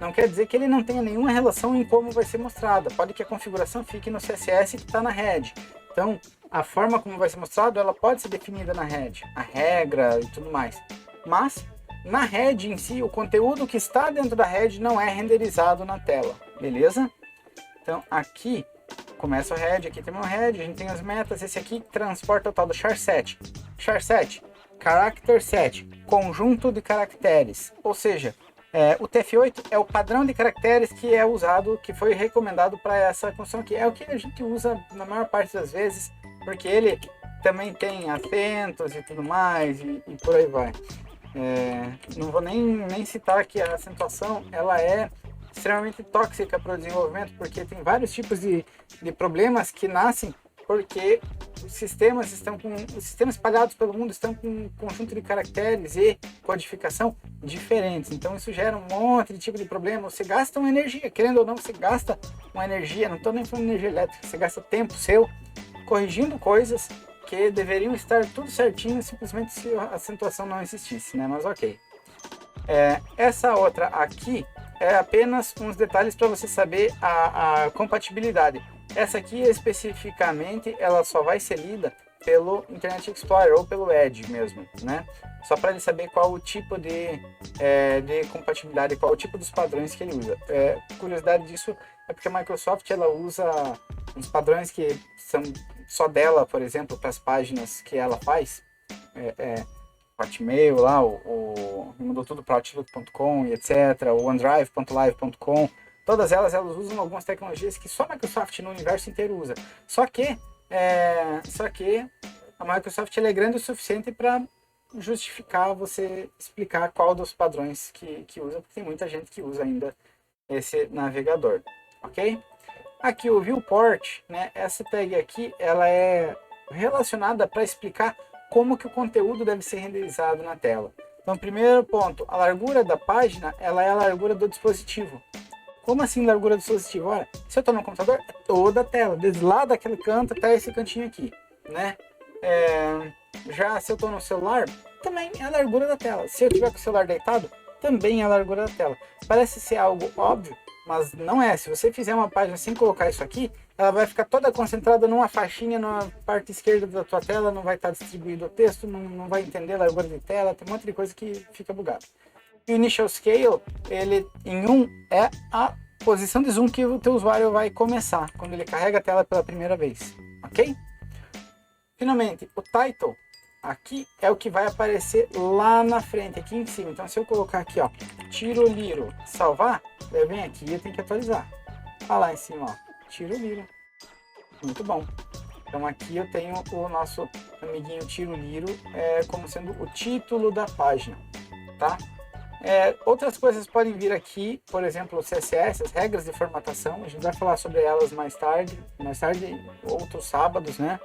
Não quer dizer que ele não tenha nenhuma relação em como vai ser mostrada. Pode que a configuração fique no CSS que está na head. Então, a forma como vai ser mostrado, ela pode ser definida na head. A regra e tudo mais. Mas, na head em si, o conteúdo que está dentro da head não é renderizado na tela, beleza? Então aqui começa o head, aqui tem o head, a gente tem as metas, esse aqui transporta o tal do char7. Char7, character set, conjunto de caracteres, ou seja, o TF8 é o padrão de caracteres que é usado, que foi recomendado para essa construção aqui. É o que a gente usa na maior parte das vezes, porque ele também tem acentos e tudo mais, e por aí vai. Não vou nem citar que a acentuação ela é extremamente tóxica para o desenvolvimento, porque tem vários tipos de problemas que nascem porque os sistemas espalhados pelo mundo estão com um conjunto de caracteres e codificação diferentes. Então isso gera um monte de tipo de problema. Você gasta uma energia, querendo ou não, você gasta uma energia, não estou nem falando de energia elétrica, você gasta tempo seu corrigindo coisas que deveriam estar tudo certinho simplesmente se a acentuação não existisse, né? Mas ok. Essa outra aqui é apenas uns detalhes para você saber a compatibilidade. Essa aqui especificamente ela só vai ser lida pelo Internet Explorer ou pelo Edge mesmo, né? Só para ele saber qual o tipo de compatibilidade, qual o tipo dos padrões que ele usa. Curiosidade disso é porque a Microsoft ela usa uns padrões que são só dela, por exemplo, para as páginas que ela faz. Hotmail lá, mudou tudo para Outlook.com e etc, o OneDrive.live.com, todas elas usam algumas tecnologias que só a Microsoft no universo inteiro usa. Só que a Microsoft ela é grande o suficiente para justificar você explicar qual dos padrões que usa, porque tem muita gente que usa ainda esse navegador, ok? Aqui o viewport, né? Essa tag aqui, ela é relacionada para explicar como que o conteúdo deve ser renderizado na tela. Então, primeiro ponto, a largura da página, ela é a largura do dispositivo. Como assim largura do dispositivo? Olha, se eu estou no computador, é toda a tela, desde lá daquele canto até esse cantinho aqui, né? Já se eu estou no celular, também é a largura da tela. Se eu tiver com o celular deitado, também é a largura da tela. Parece ser algo óbvio, mas não é. Se você fizer uma página sem colocar isso aqui, ela vai ficar toda concentrada numa faixinha na parte esquerda da tua tela, não vai estar distribuído o texto, não vai entender a largura de tela, tem um monte de coisa que fica bugado. E o Initial Scale, ele em 1 é a posição de zoom que o teu usuário vai começar, quando ele carrega a tela pela primeira vez, ok? Finalmente, o Title, aqui é o que vai aparecer lá na frente, aqui em cima. Então se eu colocar aqui, ó, Tiroliro, salvar, eu venho aqui e eu tenho que atualizar. Olha lá em cima, ó. Tiroliro. Muito bom. Então aqui eu tenho o nosso amiguinho Tiroliro como sendo o título da página, tá? Outras coisas podem vir aqui, por exemplo, o CSS, as regras de formatação. A gente vai falar sobre elas mais tarde outros sábados, né?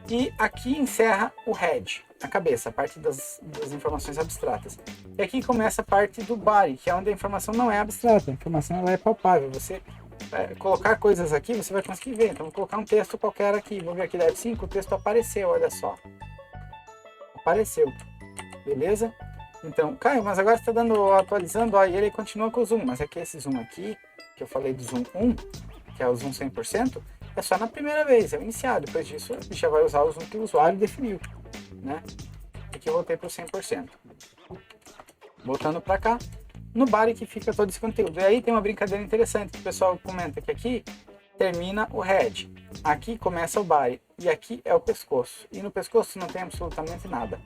E aqui encerra o head, a cabeça, a parte das informações abstratas. E aqui começa a parte do body, que é onde a informação não é abstrata, a informação ela é palpável. Você colocar coisas aqui, você vai conseguir ver. Então, vou colocar um texto qualquer aqui. Vou ver aqui da F5, o texto apareceu, olha só. Apareceu. Beleza? Então, Caio, mas agora você está atualizando, e ele continua com o zoom. Mas é que esse zoom aqui, que eu falei do zoom 1, que é o zoom 100%, é só na primeira vez, é o inicial. Depois disso, ele já vai usar o zoom que o usuário definiu, né? Aqui eu voltei para o 100%. Voltando para cá, no body que fica todo esse conteúdo. E aí tem uma brincadeira interessante que o pessoal comenta, que aqui termina o head, aqui começa o body, e aqui é o pescoço. E no pescoço não tem absolutamente nada.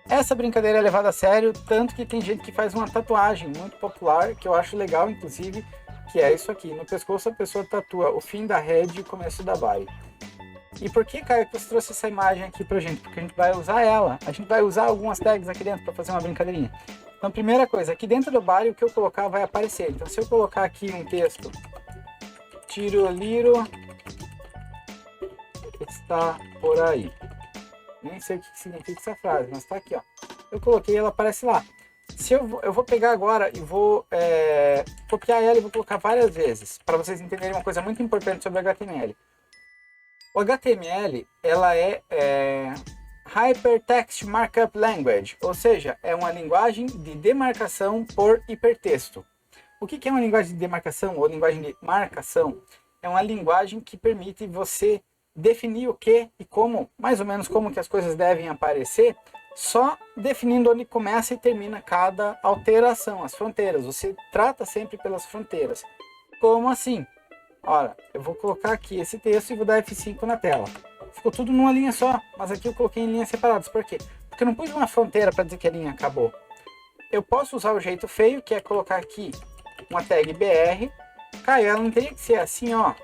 Essa brincadeira é levada a sério, tanto que tem gente que faz uma tatuagem muito popular, que eu acho legal, inclusive, que é isso aqui. No pescoço a pessoa tatua o fim da head e o começo da body. E por que, Caio, que você trouxe essa imagem aqui pra gente? Porque a gente vai usar ela. A gente vai usar algumas tags aqui dentro para fazer uma brincadeirinha. Então, primeira coisa, aqui dentro do body, o que eu colocar vai aparecer. Então, se eu colocar aqui um texto, Tiroliro está por aí. Nem sei o que significa essa frase, mas tá aqui, ó. Eu coloquei, ela aparece lá. Se eu vou pegar agora e vou copiar ela e vou colocar várias vezes, para vocês entenderem uma coisa muito importante sobre HTML. O HTML, ela é Hypertext Markup Language, ou seja, é uma linguagem de demarcação por hipertexto. O que é uma linguagem de demarcação ou linguagem de marcação? É uma linguagem que permite você definir o que e como, mais ou menos como que as coisas devem aparecer, só definindo onde começa e termina cada alteração, as fronteiras. Você trata sempre pelas fronteiras. Como assim? Olha, eu vou colocar aqui esse texto e vou dar F5 na tela. Ficou tudo numa linha só, mas aqui eu coloquei em linhas separadas. Por quê? Porque eu não pus uma fronteira para dizer que a linha acabou. Eu posso usar o jeito feio, que é colocar aqui uma tag BR. Caio, ela não teria que ser assim, ó.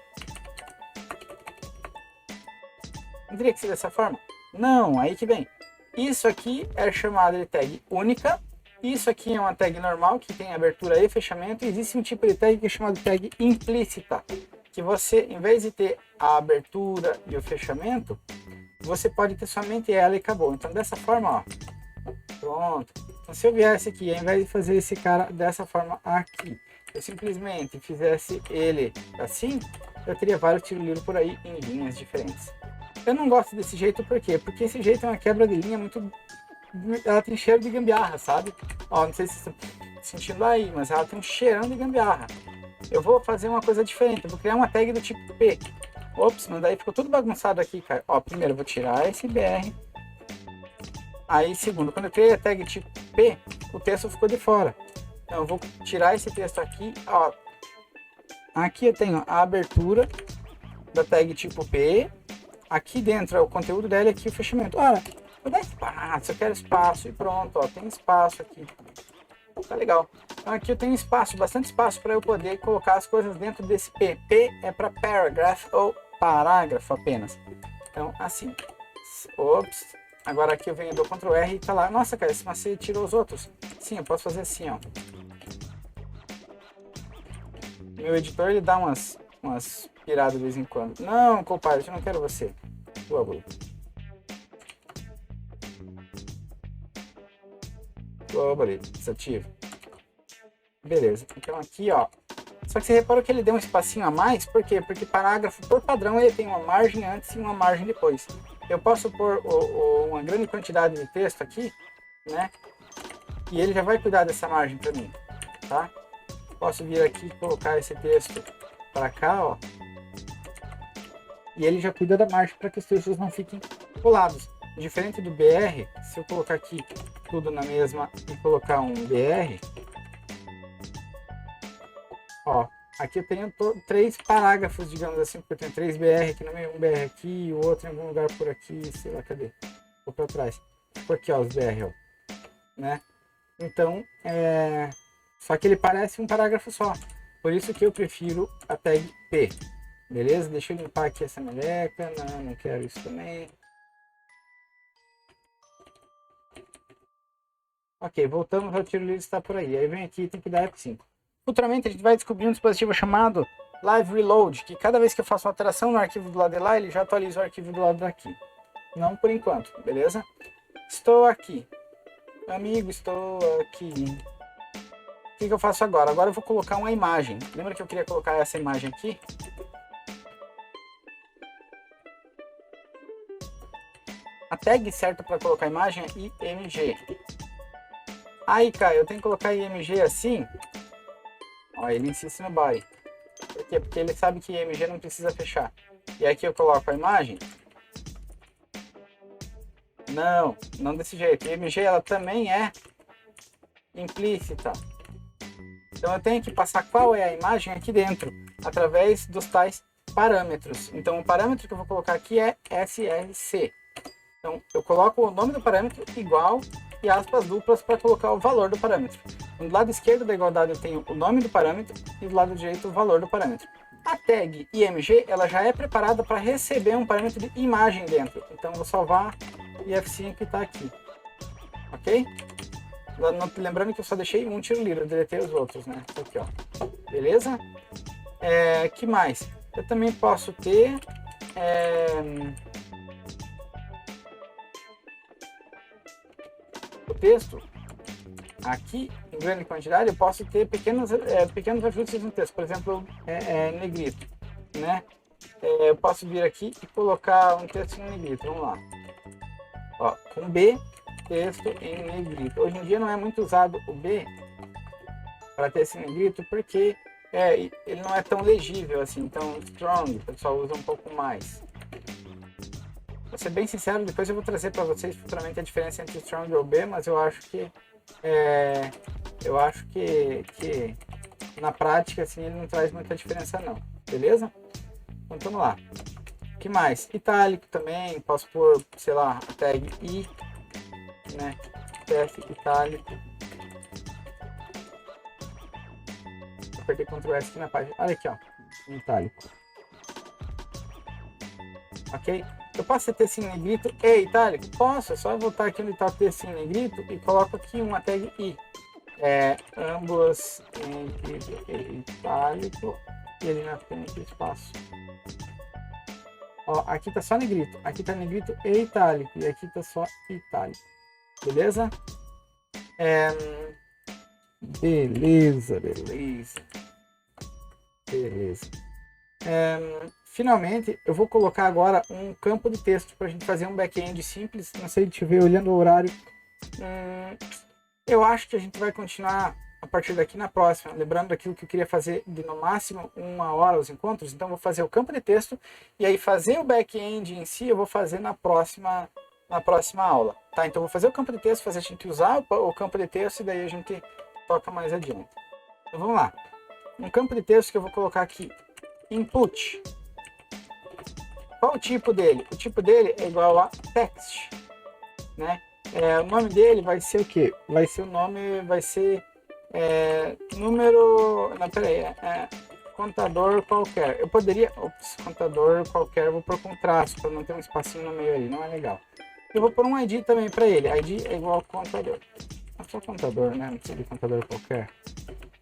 Não teria que ser dessa forma? Não, aí que vem. Isso aqui é chamado de tag única. Isso aqui é uma tag normal, que tem abertura e fechamento. Existe um tipo de tag que é chamado de tag implícita, que você, em vez de ter a abertura e o fechamento, você pode ter somente ela e acabou. Então, dessa forma, ó. Pronto. Então, se eu viesse aqui, ao invés de fazer esse cara dessa forma aqui, eu simplesmente fizesse ele assim, eu teria vários tiros por aí em linhas diferentes. Eu não gosto desse jeito, por quê? Porque esse jeito é uma quebra de linha muito... Ela tem cheiro de gambiarra, sabe? Ó, não sei se vocês estão sentindo aí, mas ela tem um cheirão de gambiarra. Eu vou fazer uma coisa diferente, eu vou criar uma tag do tipo P. Ops, mas daí ficou tudo bagunçado aqui, cara. Ó, primeiro eu vou tirar esse BR. Aí, segundo, quando eu criei a tag tipo P, o texto ficou de fora. Então eu vou tirar esse texto aqui, ó. Aqui eu tenho a abertura da tag tipo P. Aqui dentro é o conteúdo dela e aqui o fechamento. Olha, vou dar espaço, eu quero espaço e pronto, ó, tem espaço aqui. Tá legal. Então aqui eu tenho espaço, bastante espaço para eu poder colocar as coisas dentro desse P. P é para paragraph ou parágrafo apenas. Então assim. Ops. Agora aqui eu venho do Ctrl R e tá lá. Nossa, cara, mas você tirou os outros? Sim, eu posso fazer assim, ó. Meu editor ele dá umas piradas de vez em quando. Não, compadre, eu não quero você. Boa, boa. Boa, desativo. Beleza, então aqui, ó. Só que você reparou que ele deu um espacinho a mais, por quê? Porque parágrafo, por padrão, ele tem uma margem antes e uma margem depois. Eu posso pôr uma grande quantidade de texto aqui, né? E ele já vai cuidar dessa margem para mim, tá? Posso vir aqui e colocar esse texto para cá, ó. E ele já cuida da margem para que os textos não fiquem colados. Diferente do BR, se eu colocar aqui tudo na mesma e colocar um BR, ó, aqui eu tenho 3 parágrafos, digamos assim, porque eu tenho 3 BR aqui no meio, um BR aqui, o outro em algum lugar por aqui, sei lá, cadê? Vou para trás. Por aqui, ó, os BR, ó, né? Então, só que ele parece um parágrafo só. Por isso que eu prefiro a tag P. Beleza? Deixa eu limpar aqui essa meleca. Não quero isso também. Ok, voltamos ao tiro livre, está por aí. Aí vem aqui e tem que dar F5. Futuramente a gente vai descobrir um dispositivo chamado Live Reload, que cada vez que eu faço uma alteração no arquivo do lado de lá, ele já atualiza o arquivo do lado daqui. Não por enquanto, beleza? Estou aqui. Amigo, estou aqui. O que eu faço agora? Agora eu vou colocar uma imagem. Lembra que eu queria colocar essa imagem aqui? A tag certa para colocar a imagem é img. Aí, cara, eu tenho que colocar img assim. Ó, ele insiste no body. Por quê? Porque ele sabe que img não precisa fechar. E aqui eu coloco a imagem. Não desse jeito. A img ela também é implícita. Então eu tenho que passar qual é a imagem aqui dentro, através dos tais parâmetros. Então o parâmetro que eu vou colocar aqui é src. Então eu coloco o nome do parâmetro igual e aspas duplas para colocar o valor do parâmetro. Do lado esquerdo da igualdade eu tenho o nome do parâmetro e do lado direito o valor do parâmetro. A tag img ela já é preparada para receber um parâmetro de imagem dentro. Então eu vou salvar e F5 que está aqui. Ok? Lembrando que eu só deixei um tiro livre, eu deletei os outros, né? Aqui, ó. Beleza? Que mais? Eu também posso ter o texto aqui em grande quantidade. Eu posso ter pequenos ajustes no texto, por exemplo, negrito, né? Eu posso vir aqui e colocar um texto em negrito. Vamos lá, ó, com B, texto em negrito. Hoje em dia não é muito usado o B para ter esse negrito, porque ele não é tão legível assim. Então strong o pessoal usa um pouco mais. Vou ser bem sincero, depois eu vou trazer para vocês futuramente a diferença entre strong e OB, mas eu acho que na prática assim ele não traz muita diferença não, beleza? Então vamos lá. O que mais? Itálico também, posso pôr, sei lá, a tag I, né? Tag itálico. Apertei Ctrl S aqui na página. Olha aqui, ó, itálico. Ok? Eu posso ter texto em negrito e itálico? Posso, é só voltar aqui onde está o texto em negrito e coloco aqui uma tag I. Ambos em negrito e itálico e ali na frente espaço. Ó, aqui tá só negrito, aqui tá negrito e itálico e aqui tá só itálico. Beleza? Beleza. Finalmente, eu vou colocar agora um campo de texto para a gente fazer um back-end simples. Não sei, deixa eu ver, olhando o horário. Eu acho que a gente vai continuar a partir daqui na próxima. Lembrando aquilo que eu queria fazer de no máximo 1 hora os encontros. Então, eu vou fazer o campo de texto e aí fazer o back-end em si eu vou fazer na próxima aula. Tá? Então, eu vou fazer o campo de texto, fazer a gente usar o campo de texto e daí a gente toca mais adiante. Então, vamos lá. Um campo de texto que eu vou colocar aqui, input. Qual o tipo dele? O tipo dele é igual a text, né? O nome dele vai ser o quê? Vai ser o nome, vai ser número, não, peraí, contador qualquer. Eu poderia, contador qualquer, vou pôr com traço, para não ter um espacinho no meio ali, não é legal. Eu vou pôr um ID também para ele, ID é igual a contador. Não só contador, né? Não precisa de contador qualquer.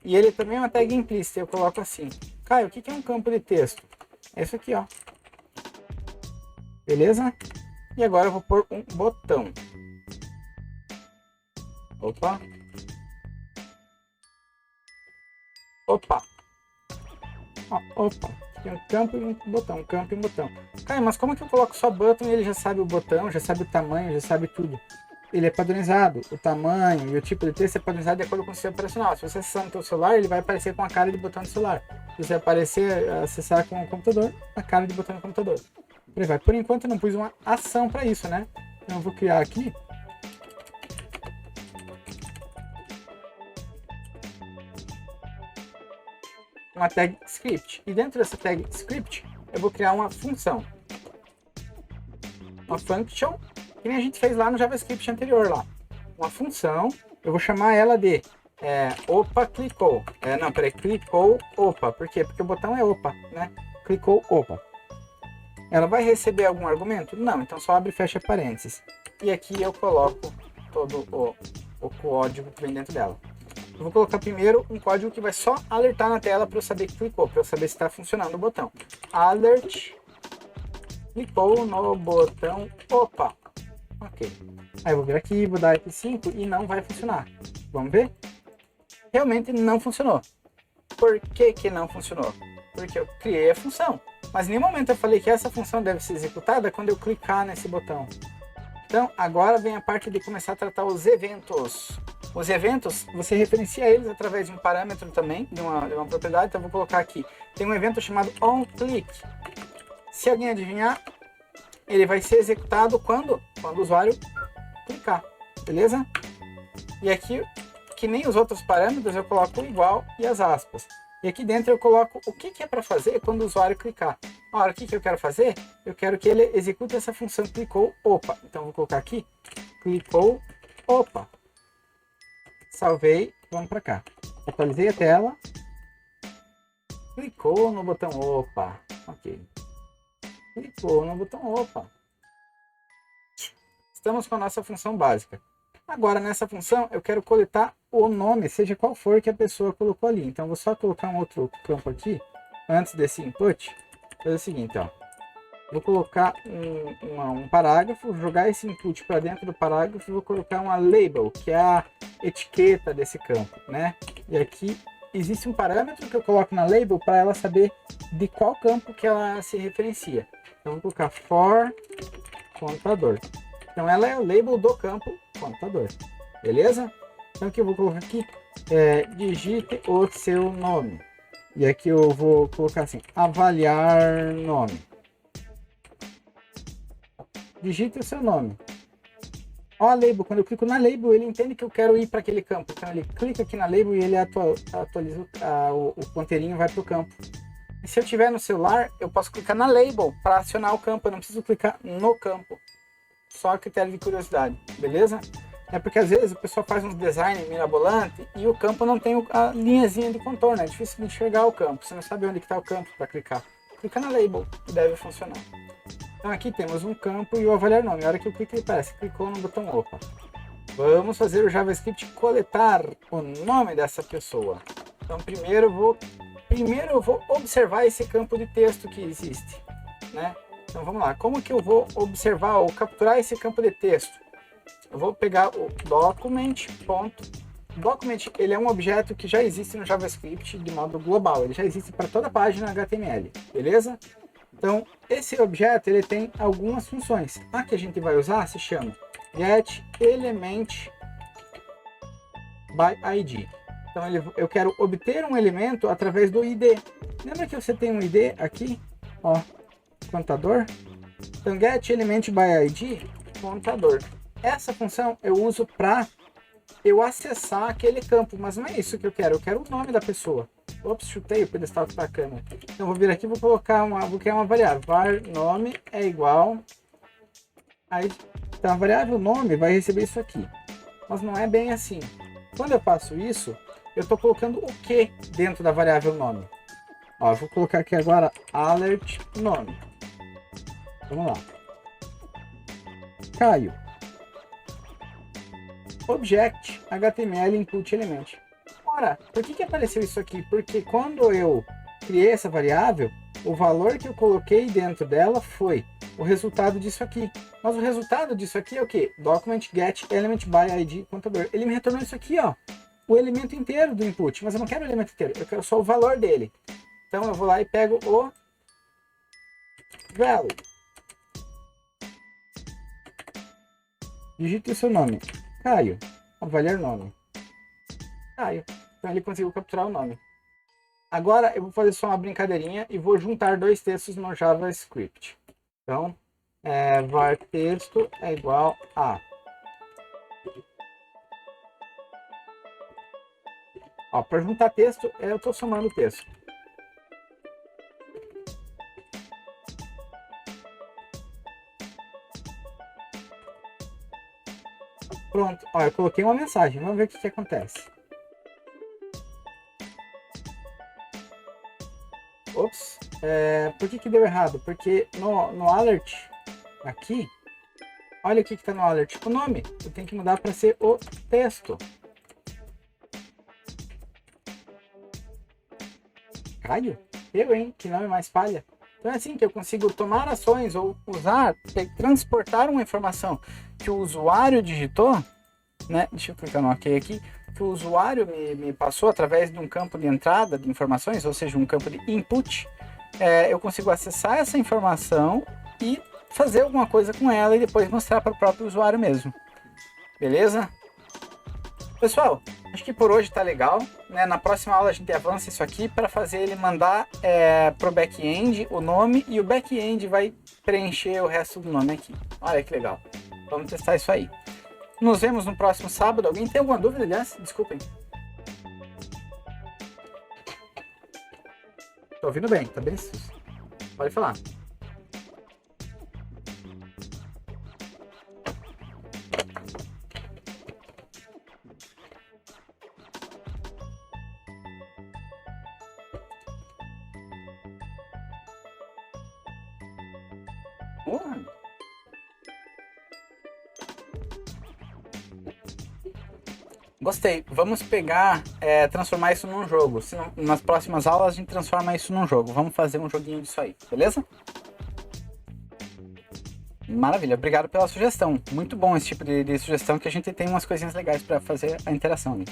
E ele também é uma tag implícita, eu coloco assim. Caio, o que é um campo de texto? É isso aqui, ó. Beleza? E agora eu vou pôr um botão. Opa. Opa. Opa. Tem um campo e um botão, um campo e um botão. Caio, mas como que eu coloco só button e ele já sabe o botão, já sabe o tamanho, já sabe tudo? Ele é padronizado, o tamanho e o tipo de texto é padronizado de acordo com o sistema operacional. Se você acessar no seu celular, ele vai aparecer com a cara de botão do celular. Se você acessar com o computador, a cara de botão do computador. Por aí vai. Por enquanto eu não pus uma ação para isso, né? Então eu vou criar aqui uma tag script. E dentro dessa tag script, eu vou criar uma função. Uma function, que nem a gente fez lá no JavaScript anterior lá. Uma função, eu vou chamar ela de opa clicou. Não, peraí, clicou opa. Por quê? Porque o botão é opa, né? Clicou opa. Ela vai receber algum argumento? Não, então só abre e fecha parênteses. E aqui eu coloco todo o código que vem dentro dela. Eu vou colocar primeiro um código que vai só alertar na tela para eu saber que clicou, para eu saber se está funcionando o botão. Alert, clicou no botão, opa, ok. Aí eu vou vir aqui, vou dar F5 e não vai funcionar. Vamos ver? Realmente não funcionou. Por que que não funcionou? Porque eu criei a função. Mas em nenhum momento eu falei que essa função deve ser executada quando eu clicar nesse botão. Então, agora vem a parte de começar a tratar os eventos. Os eventos, você referencia eles através de um parâmetro também, de uma propriedade. Então, eu vou colocar aqui. Tem um evento chamado onClick. Se alguém adivinhar, ele vai ser executado quando o usuário clicar. Beleza? E aqui, que nem os outros parâmetros, eu coloco o igual e as aspas. E aqui dentro eu coloco o que é para fazer quando o usuário clicar. Ora, o que eu quero fazer? Eu quero que ele execute essa função clicou opa. Então, vou colocar aqui, clicou opa. Salvei, vamos para cá. Atualizei a tela. Clicou no botão opa. Ok. Clicou no botão opa. Estamos com a nossa função básica. Agora, nessa função, eu quero coletar o nome, seja qual for que a pessoa colocou ali. Então, vou só colocar um outro campo aqui, antes desse input. Fazer o seguinte, ó. Vou colocar um parágrafo, jogar esse input para dentro do parágrafo e vou colocar uma label, que é a etiqueta desse campo, né? E aqui existe um parâmetro que eu coloco na label para ela saber de qual campo que ela se referencia. Então, vou colocar for contador. Então, ela é o label do campo contador. Beleza? Então, aqui eu vou colocar aqui, digite o seu nome. E aqui eu vou colocar assim, avaliar nome. digite o seu nome. Ó a label, quando eu clico na label, ele entende que eu quero ir para aquele campo. Então ele clica aqui na label e ele atualiza o ponteirinho, vai para o campo. E se eu tiver no celular, eu posso clicar na label para acionar o campo, eu não preciso clicar no campo. Só a critério de curiosidade, beleza? É porque às vezes o pessoal faz uns design mirabolante e o campo não tem a linhazinha de contorno, é difícil de enxergar o campo, você não sabe onde está o campo para clicar. Clica na label e deve funcionar. Então aqui temos um campo e o avaliar nome. A hora que eu clico ele aparece, clicou no botão opa. Vamos fazer o JavaScript coletar o nome dessa pessoa. Então primeiro eu vou observar esse campo de texto que existe, né? Então vamos lá, como que eu vou observar ou capturar esse campo de texto? Eu vou pegar o document. Document, ele é um objeto que já existe no JavaScript de modo global, ele já existe para toda a página HTML, beleza? Então, esse objeto ele tem algumas funções. A que a gente vai usar se chama getElementById. Então, eu quero obter um elemento através do ID. Lembra que você tem um ID aqui? Ó, contador. Então, getElementById, contador. Essa função eu uso para eu acessar aquele campo, mas não é isso que eu quero o nome da pessoa. Ops, chutei o pedestal que está a câmera. Então vou vir aqui, vou criar uma variável. Var nome é igual. Aí, então a variável nome vai receber isso aqui. Mas não é bem assim. Quando eu faço isso, eu estou colocando o que dentro da variável nome? Ó, vou colocar aqui agora alert nome. Vamos lá. Caio. Object HTML input element. Ora, por que apareceu isso aqui? Porque quando eu criei essa variável, o valor que eu coloquei dentro dela foi o resultado disso aqui. Mas o resultado disso aqui é o que? Document get element by id contador. Ele me retornou isso aqui, ó, o elemento inteiro do input, mas eu não quero o elemento inteiro, eu quero só o valor dele. Então eu vou lá e pego o value. Digite o seu nome. Caio. Avaliar nome. Caio. Então ele conseguiu capturar o nome. Agora eu vou fazer só uma brincadeirinha e vou juntar dois textos no JavaScript. Então, var texto é igual a... Ó, para juntar texto, eu estou somando o texto. Pronto, ó, eu coloquei uma mensagem, vamos ver o que acontece. Ops, por que deu errado? Porque no alert, aqui, olha o que está no alert, o nome, eu tenho que mudar para ser o texto. Caio? Eu, hein? Que nome mais palha. Então é assim que eu consigo tomar ações ou usar, transportar uma informação que o usuário digitou, né? Deixa eu clicar no OK aqui, que o usuário me passou através de um campo de entrada de informações, ou seja, um campo de input. Eu consigo acessar essa informação e fazer alguma coisa com ela e depois mostrar para o próprio usuário mesmo. Beleza? Pessoal, acho que por hoje tá legal, né? Na próxima aula a gente avança isso aqui para fazer ele mandar pro back-end o nome e o back-end vai preencher o resto do nome aqui. Olha que legal. Vamos testar isso aí. Nos vemos no próximo sábado. Alguém tem alguma dúvida, aliás? Desculpem. Tô ouvindo bem, tá bem? Pode falar. Gostei. Vamos pegar, transformar isso num jogo. Nas próximas aulas a gente transforma isso num jogo. Vamos fazer um joguinho disso aí, beleza? Maravilha, obrigado pela sugestão. Muito bom esse tipo de sugestão, que a gente tem umas coisinhas legais para fazer a interação ali.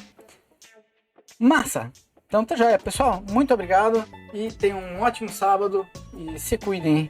Massa! Então tá joia, pessoal. Muito obrigado e tenham um ótimo sábado e se cuidem.